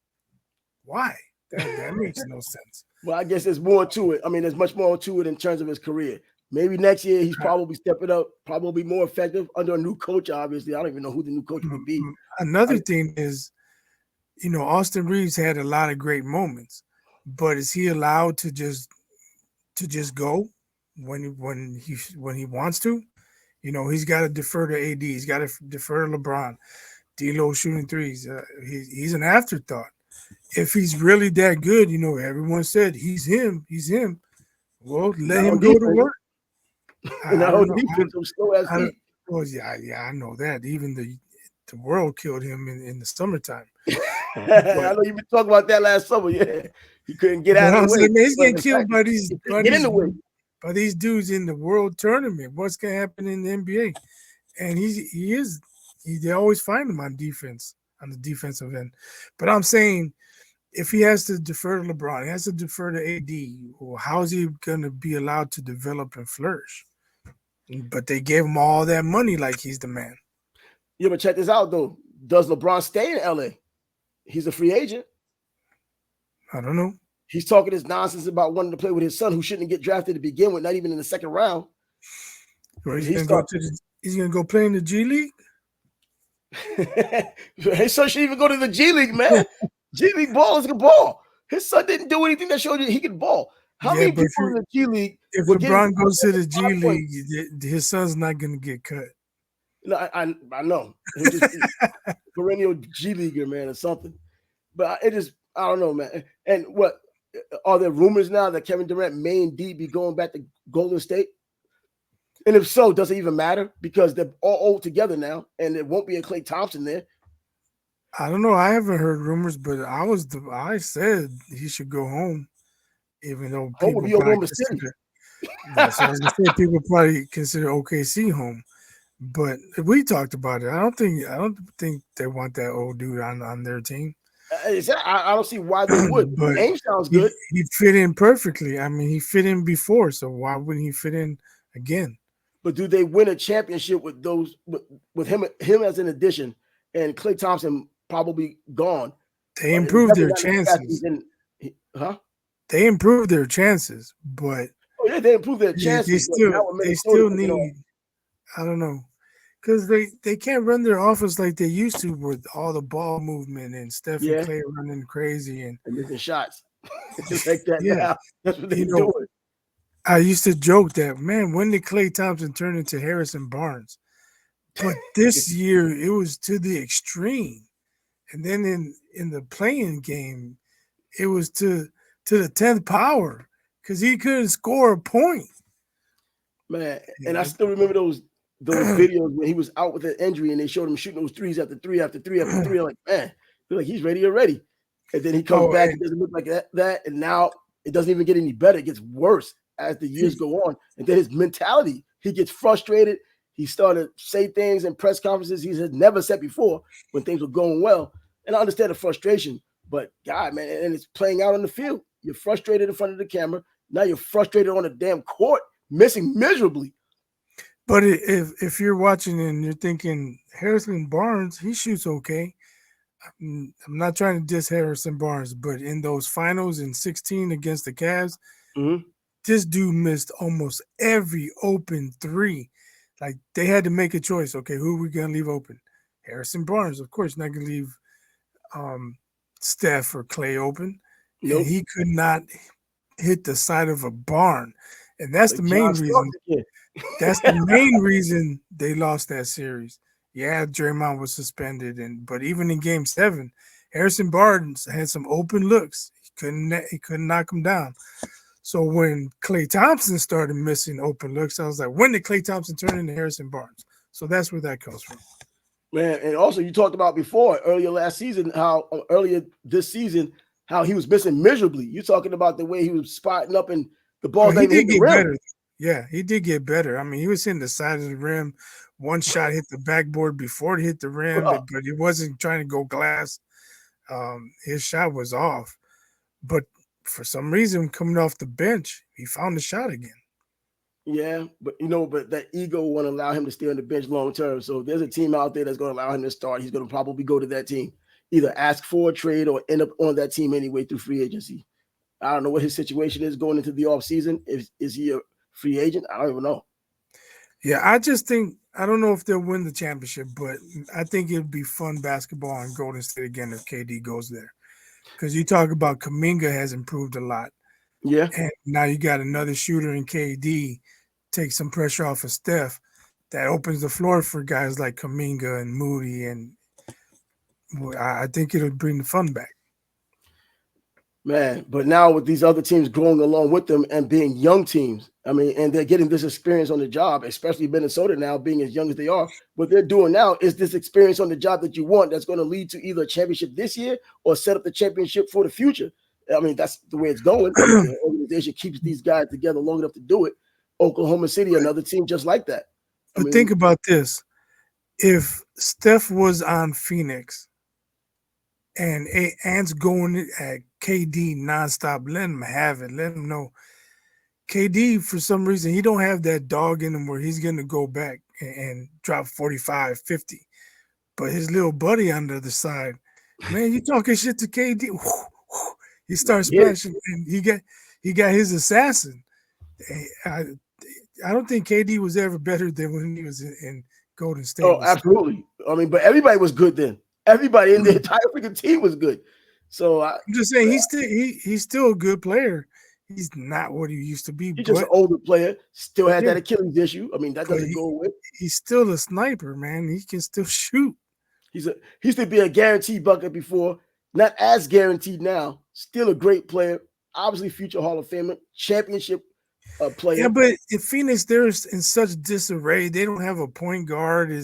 Why? That makes no sense. Well, I guess there's more to it. I mean, there's much more to it in terms of his career. Maybe next year he's probably stepping up, probably more effective under a new coach, obviously. I don't even know who the new coach would be. Another thing is, Austin Reeves had a lot of great moments, but is he allowed to just go when he wants to? He's got to defer to AD. He's got to defer to LeBron. D'Lo shooting threes. He's an afterthought. If he's really that good, everyone said he's him. Well, let Not him on go to defense. work. And I not don't on know. defense, I'm slow as I don't, feet. well, yeah, I know that. Even the world killed him in the summertime. But I know you've been talking about that last summer. Yeah, he couldn't get out of I'm the way. saying, man, he's But getting the killed fact by is, these he couldn't get in the way. dudes in the world tournament. What's gonna happen in the NBA? And they always find him on defense, on the defensive end. But I'm saying, if he has to defer to LeBron, he has to defer to AD, well, how is he gonna be allowed to develop and flourish? But they gave him all that money like he's the man. Yeah, but check this out though. Does LeBron stay in LA? He's a free agent. I don't know. He's talking this nonsense about wanting to play with his son, who shouldn't get drafted to begin with, not even in the second round. Or He start, he's gonna go play in the G League. his son should even go to the G League, man. G League ball is a ball. His son didn't do anything that showed you he could ball. How Yeah, many but people in the G League if were getting LeBron goes to the G 5 points? League, his son's not gonna get cut. No, I know. He'll just be perennial G Leaguer, man, or something. But it is, I don't know, man. And what are there rumors now that Kevin Durant may indeed be going back to Golden State? And if so, does it even matter? Because they're all old together now, and there won't be a Klay Thompson there. I don't know. I haven't heard rumors, but I said he should go home, even though Home will people be probably Oklahoma City. consider. That's what I was gonna say. People probably consider OKC home, but we talked about it. I don't think they want that old dude on their team. I don't see why they would. The But name sounds good. he fit in perfectly. I mean, he fit in before, so why wouldn't he fit in again? But do they win a championship with those with him as an addition and Klay Thompson probably gone? They improved their chances. Huh? They improved their chances, but oh yeah, they improved their chances. They still need. I don't know, because they can't run their offense like they used to with all the ball movement and Steph and Klay running crazy and missing shots. It's like that now. That's what they're doing. I used to joke that, man, when did Klay Thompson turn into Harrison Barnes? But this year it was to the extreme. And then in the playing game, it was to the 10th power because he couldn't score a point. Man, and I still remember those videos when he was out with an injury and they showed him shooting those threes after three after three after three. I'm like, man, feel like he's ready already. And then he comes back and doesn't look like that. And now it doesn't even get any better. It gets worse as the years go on. And then his mentality, he gets frustrated. He started to say things in press conferences he had never said before when things were going well. And I understand the frustration, but God, man, and it's playing out on the field. You're frustrated in front of the camera. Now you're frustrated on the damn court, missing miserably. But if you're watching and you're thinking Harrison Barnes, he shoots okay. I'm not trying to diss Harrison Barnes, but in those finals in 16 against the Cavs, this dude missed almost every open three. Like they had to make a choice. Okay, who are we gonna leave open? Harrison Barnes, of course, not gonna leave Steph or Klay open. Nope. And he could not hit the side of a barn. And that's the main reason. That's the main reason they lost that series. Yeah, Draymond was suspended, but even in Game 7, Harrison Barnes had some open looks. He couldn't knock him down. So when Klay Thompson started missing open looks, I was like, when did Klay Thompson turn into Harrison Barnes? So that's where that comes from. Man, and also you talked about earlier this season, how he was missing miserably. You're talking about the way he was spotting up and the ball he did get rim. better. Yeah, he did get better. I mean, he was hitting the side of the rim. One shot hit the backboard before it hit the rim, but he wasn't trying to go glass. His shot was off. But for some reason, coming off the bench, he found the shot again. Yeah, but that ego won't allow him to stay on the bench long term. So if there's a team out there that's going to allow him to start, he's going to probably go to that team, either ask for a trade or end up on that team anyway through free agency. I don't know what his situation is going into the offseason. Is he a free agent? I don't even know. Yeah, I just think, I don't know if they'll win the championship, but I think it'd be fun basketball in Golden State again if KD goes there. Because you talk about Kuminga has improved a lot. Yeah. And now you got another shooter in KD, take some pressure off of Steph. That opens the floor for guys like Kuminga and Moody. And I think it'll bring the fun back. Man, but now with these other teams growing along with them and being young teams, I mean, and they're getting this experience on the job, especially Minnesota now being as young as they are. What they're doing now is this experience on the job that you want that's going to lead to either a championship this year or set up the championship for the future. I mean, that's the way it's going. If the organization keeps these guys together long enough to do it. Oklahoma City, another team just like that. But think about this. If Steph was on Phoenix and Ant's going at KD nonstop, let him have it. Let him know. KD, for some reason, he don't have that dog in him where he's going to go back and drop 45, 50. But his little buddy on the other side, man, you talking shit to KD. He starts splashing, and he got his assassin. I don't think KD was ever better than when he was in Golden State. Oh, absolutely. I mean, but everybody was good then. Everybody in the entire freaking team was good. So I'm just saying he's still a good player. He's not what he used to be. He's just an older player. Still had that Achilles issue. I mean, that doesn't go away. He's still a sniper, man. He can still shoot. He used to be a guaranteed bucket before. Not as guaranteed now. Still a great player. Obviously, future Hall of Famer, championship player. Yeah, but in Phoenix, they're in such disarray. They don't have a point guard.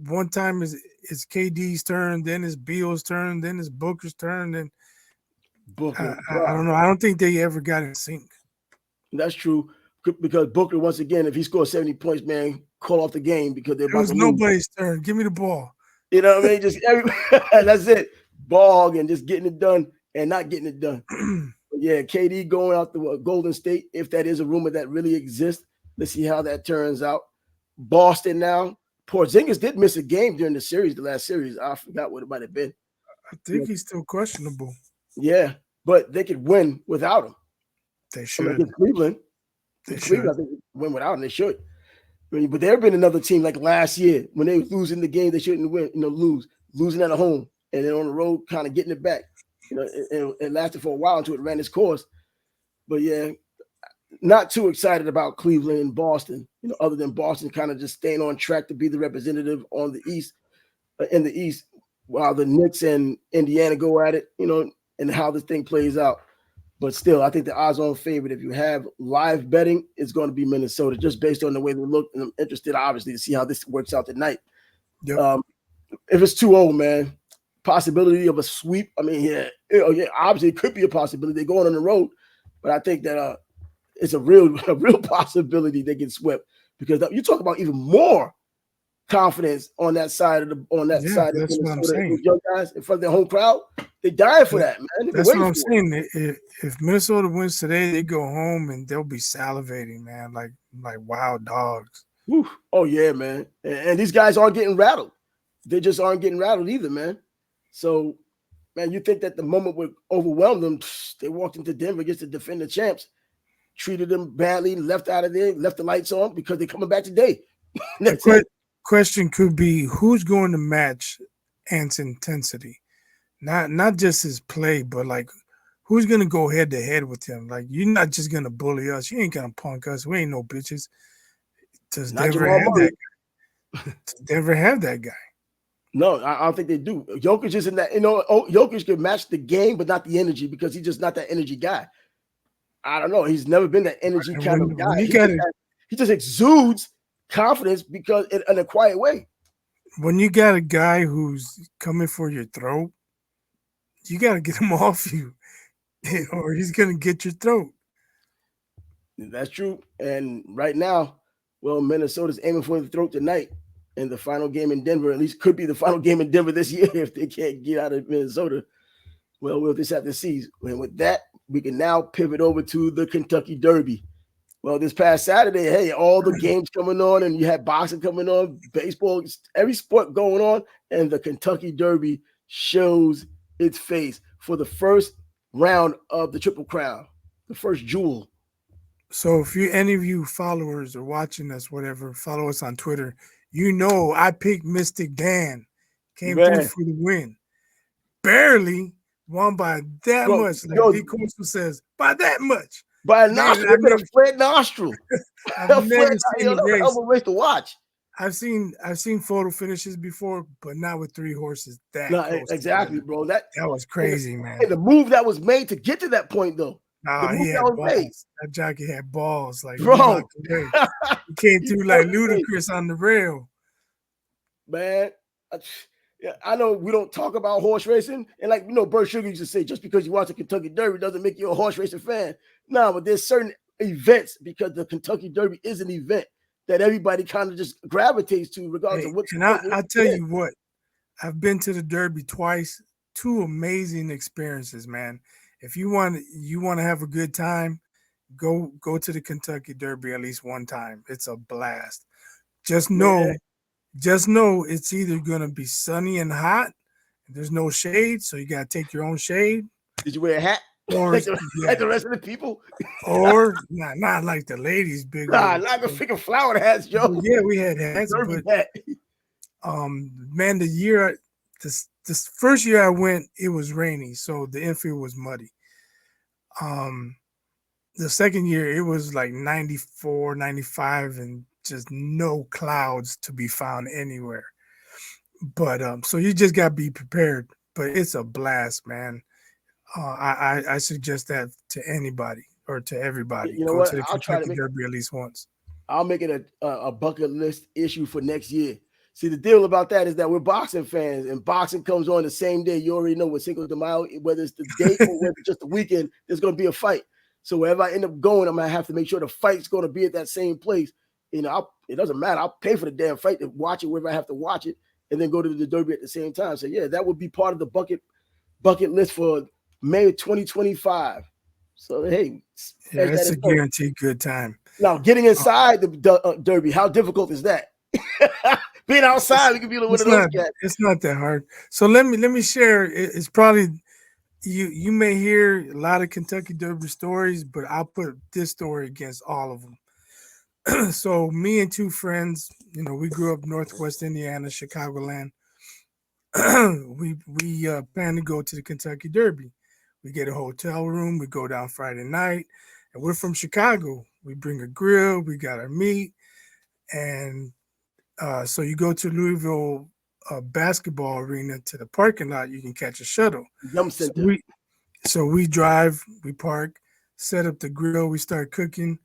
One time is KD's turn, then it's Beal's turn, then it's Booker's turn, then Booker. I don't know. I don't think they ever got in sync. That's true because Booker, once again, if he scores 70 points, man, call off the game because they're it was nobody's turn. Give me the ball. You know what I mean? Just that's it. Ball and just getting it done and not getting it done. Yeah, KD going out to Golden State, if that is a rumor that really exists. Let's see how that turns out. Boston now. Porzingis did miss a game during the last series. I forgot what it might have been. I think he's still questionable. Yeah, but they could win without him. They should. Against Cleveland. Cleveland, I think, win without him. They should. I mean, but there have been another team like last year when they were losing the game they shouldn't win, losing at home and then on the road kind of getting it back. It lasted for a while until it ran its course. But yeah, not too excited about Cleveland and Boston, other than Boston kind of just staying on track to be the representative on the East, in the East, while the Knicks and Indiana go at it, and how this thing plays out. But still, I think the odds-on favorite, if you have live betting, is going to be Minnesota, just based on the way they look. And I'm interested, obviously, to see how this works out tonight. Yep. If it's 2-0, man, possibility of a sweep. I mean, yeah, obviously it could be a possibility. They're going on the road, but I think that it's a real possibility they get swept because you talk about even more confidence on that side of side. That's what I'm saying. Young guys in front of their home crowd, they dying for that, man. That's what I'm saying. If Minnesota wins today, they go home and they'll be salivating, man, like wild dogs. Whew. Oh yeah, man. And these guys aren't getting rattled. They just aren't getting rattled either, man. So, man, you think that the moment would overwhelm them? They walked into Denver against the defending champs, treated them badly, left out of there, left the lights on because they're coming back today. The question could be who's going to match Ant's intensity, not just his play, but like who's going to go head to head with him? Like you're not just going to bully us. You ain't going to punk us. We ain't no bitches. Does Denver have that guy? Does Denver have that guy? No, I don't think they do. Jokic isn't that, Jokic can match the game, but not the energy because he's just not that energy guy. I don't know. He's never been that energy kind of guy. He just exudes confidence because in a quiet way. When you got a guy who's coming for your throat, you got to get him off you or he's going to get your throat. That's true. And right now, Minnesota's aiming for the throat tonight. And the final game in Denver, at least could be the final game in Denver this year if they can't get out of Minnesota. Well, we'll just have to see. And with that, we can now pivot over to the Kentucky Derby. Well, this past Saturday, hey, all the games coming on, and you had boxing coming on, baseball, every sport going on, and the Kentucky Derby shows its face for the first round of the Triple Crown, the first jewel. So if any of you followers are watching us, whatever, follow us on Twitter. I picked Mystic Dan. Came through for the win. Barely won by that much. Like D. Corso says, by that much. By a nostril. A flat nostril. I've never seen a race. Race to watch. I've seen photo finishes before, but not with 3 horses that No, close exactly, together. bro. That was crazy, man. And the move that was made to get to that point, though. The Nah, move he that had was made, balls. That jockey had balls. Like, he bro. walked away. He came He through like walked away. Ludacris on the rail. Man, I know we don't talk about horse racing, and like Bert Sugar used to say, just because you watch the Kentucky Derby doesn't make you a horse racing fan. No, but there's certain events, because the Kentucky Derby is an event that everybody kind of just gravitates to, regardless Hey, of what. and I tell you what, I've been to the Derby twice. 2 amazing experiences, man. If you want to have a good time, go to the Kentucky Derby at least one time. It's a blast. Just know Man, it's either gonna be sunny and hot. There's no shade, so you gotta take your own shade. did you wear a hat Or like the rest of the people? or not like the ladies, big Nah, old. not the freaking flower hats, Joe. But yeah, we had hats, Derby but hat. man, this first year I went, it was rainy, so the infield was muddy. The second year it was like 94, 95, and just no clouds to be found anywhere. But so you just gotta be prepared. But it's a blast, man. I suggest that to anybody or to everybody. You know Go what? to the I'll try to Kentucky make Derby at least once. I'll make it a bucket list issue for next year. See, the deal about that is that we're boxing fans, and boxing comes on the same day. You already know with Cinco de Mayo, whether it's the date or whether it's just the weekend, there's going to be a fight. So wherever I end up going, I'm going to have to make sure the fight's going to be at that same place. It doesn't matter. I'll pay for the damn fight to watch it wherever I have to watch it, and then go to the Derby at the same time. So yeah, that would be part of the bucket list for May 2025. So hey, Yeah, it's a guaranteed good time. now, getting inside the Derby, how difficult is that? Being outside, we can be one of those guys. It's not that hard. So let me share. It's probably you may hear a lot of Kentucky Derby stories, but I'll put this story against all of them. So me and 2 friends, we grew up Northwest Indiana, Chicagoland. we plan to go to the Kentucky Derby. We get a hotel room. We go down Friday night, and we're from Chicago. We bring a grill. We got our meat, and so you go to Louisville basketball arena to the parking lot. You can catch a shuttle. Yum Center. So we drive. We park, set up the grill. We start cooking,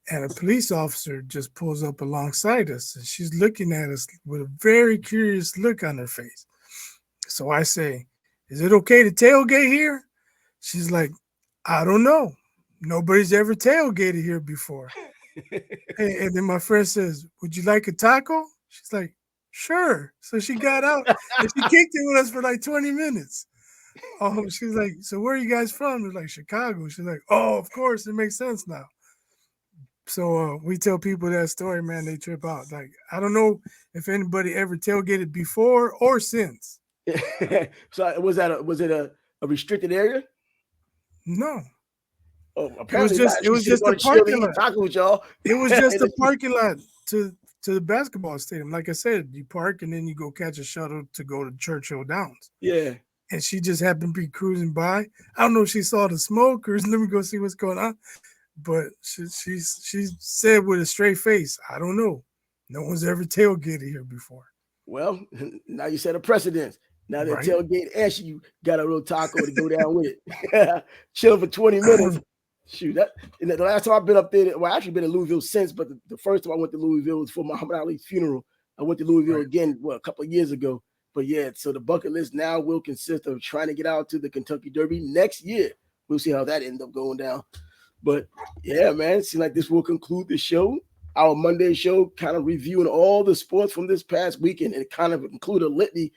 and a police officer just pulls up alongside us, and she's looking at us with a very curious look on her face. So I say, "Is it okay to tailgate here?" She's like, "I don't know. Nobody's ever tailgated here before." And then my friend says, "Would you like a taco?" She's like, "Sure." So she got out and she kicked it with us for like 20 minutes. She's like, "So where are you guys from?" We're like, "Chicago." She's like, "Oh, of course, it makes sense now." So we tell people that story, man, they trip out. Like, I don't know if anybody ever tailgated before or since. So was it a restricted area? No. Oh, apparently It was just a parking lot. Tacos, y'all. It was just a parking lot to the basketball stadium. Like I said, you park and then you go catch a shuttle to go to Churchill Downs. Yeah. And she just happened to be cruising by. I don't know if she saw the smoke or let me go see what's going on. But she said with a straight face, "I don't know. No one's ever tailgated here before." Well, now you set a precedent. Now that Right. tailgate and you got a real taco to go down with it. Chill for 20 minutes. Shoot, the last time I've been up there, well, I actually been in Louisville since, but the first time I went to Louisville was for Muhammad Ali's funeral. I went to Louisville again, a couple of years ago. But yeah, so the bucket list now will consist of trying to get out to the Kentucky Derby next year. We'll see how that ends up going down. But yeah, man, it seems like this will conclude the show. Our Monday show, kind of reviewing all the sports from this past weekend, and it kind of included a litany,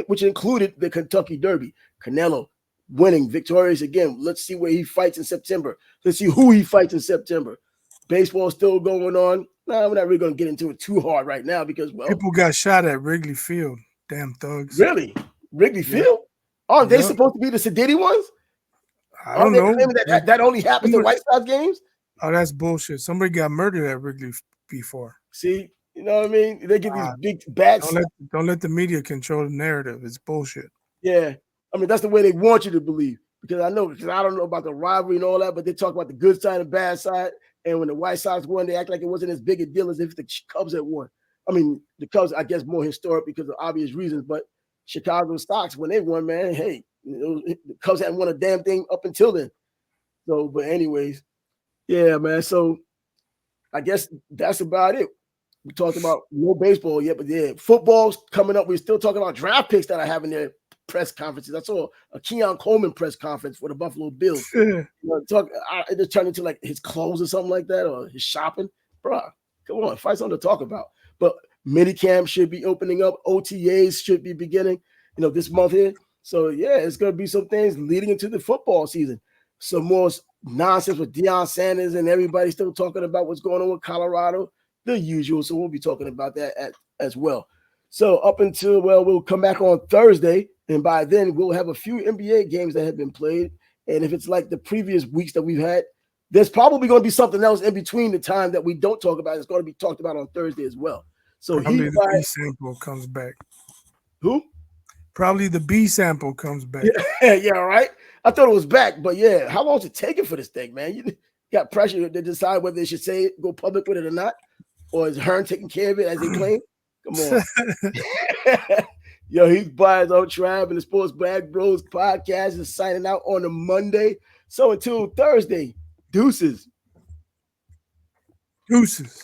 which included the Kentucky Derby. Canelo winning, victorious again. Let's see where he fights in September. Let's see who he fights in September. Baseball still going on. Nah, we're not really going to get into it too hard right now because, well, people got shot at Wrigley Field. Damn thugs. Really? Wrigley Field? Are they supposed to be the Sadiddy ones? I don't know. That only happens in White Sox games? Oh, that's bullshit. Somebody got murdered at Wrigley before. See, you know what I mean? They get these big bats. Don't let the media control the narrative. It's bullshit. Yeah. I mean, that's the way they want you to believe. Because I don't know about the rivalry and all that, but they talk about the good side and bad side. And when the White Sox won, they act like it wasn't as big a deal as if the Cubs had won. I mean, the Cubs, I guess, more historic because of obvious reasons. But Chicago Sox, when they won, man, hey, the Cubs hadn't won a damn thing up until then. So, but anyways, yeah, man. So I guess that's about it. We talked about no baseball yet, but yeah, football's coming up. We're still talking about draft picks that are having their press conferences. I saw a Keon Coleman press conference for the Buffalo Bills. It just turned into like his clothes or something like that, or his shopping. Bruh, come on, find something to talk about. But minicamp should be opening up. OTAs should be beginning, this month here. So yeah, it's gonna be some things leading into the football season. Some more nonsense with Deion Sanders and everybody still talking about what's going on with Colorado. The usual. So we'll be talking about that as well. So up until, we'll come back on Thursday. And by then we'll have a few NBA games that have been played. And if it's like the previous weeks that we've had, there's probably going to be something else in between the time that we don't talk about. It's going to be talked about on Thursday as well. So probably the B sample comes back. Who? Probably the B sample comes back. Yeah, right. I thought it was back, but yeah, how long is it taking for this thing, man? You got pressure to decide whether they should say it, go public with it or not. Or is Hearn taking care of it as they claim? Come on. Yo, he's by his own Trav, and the Sports Bag Bros podcast is signing out on a Monday. So until Thursday, deuces. Deuces.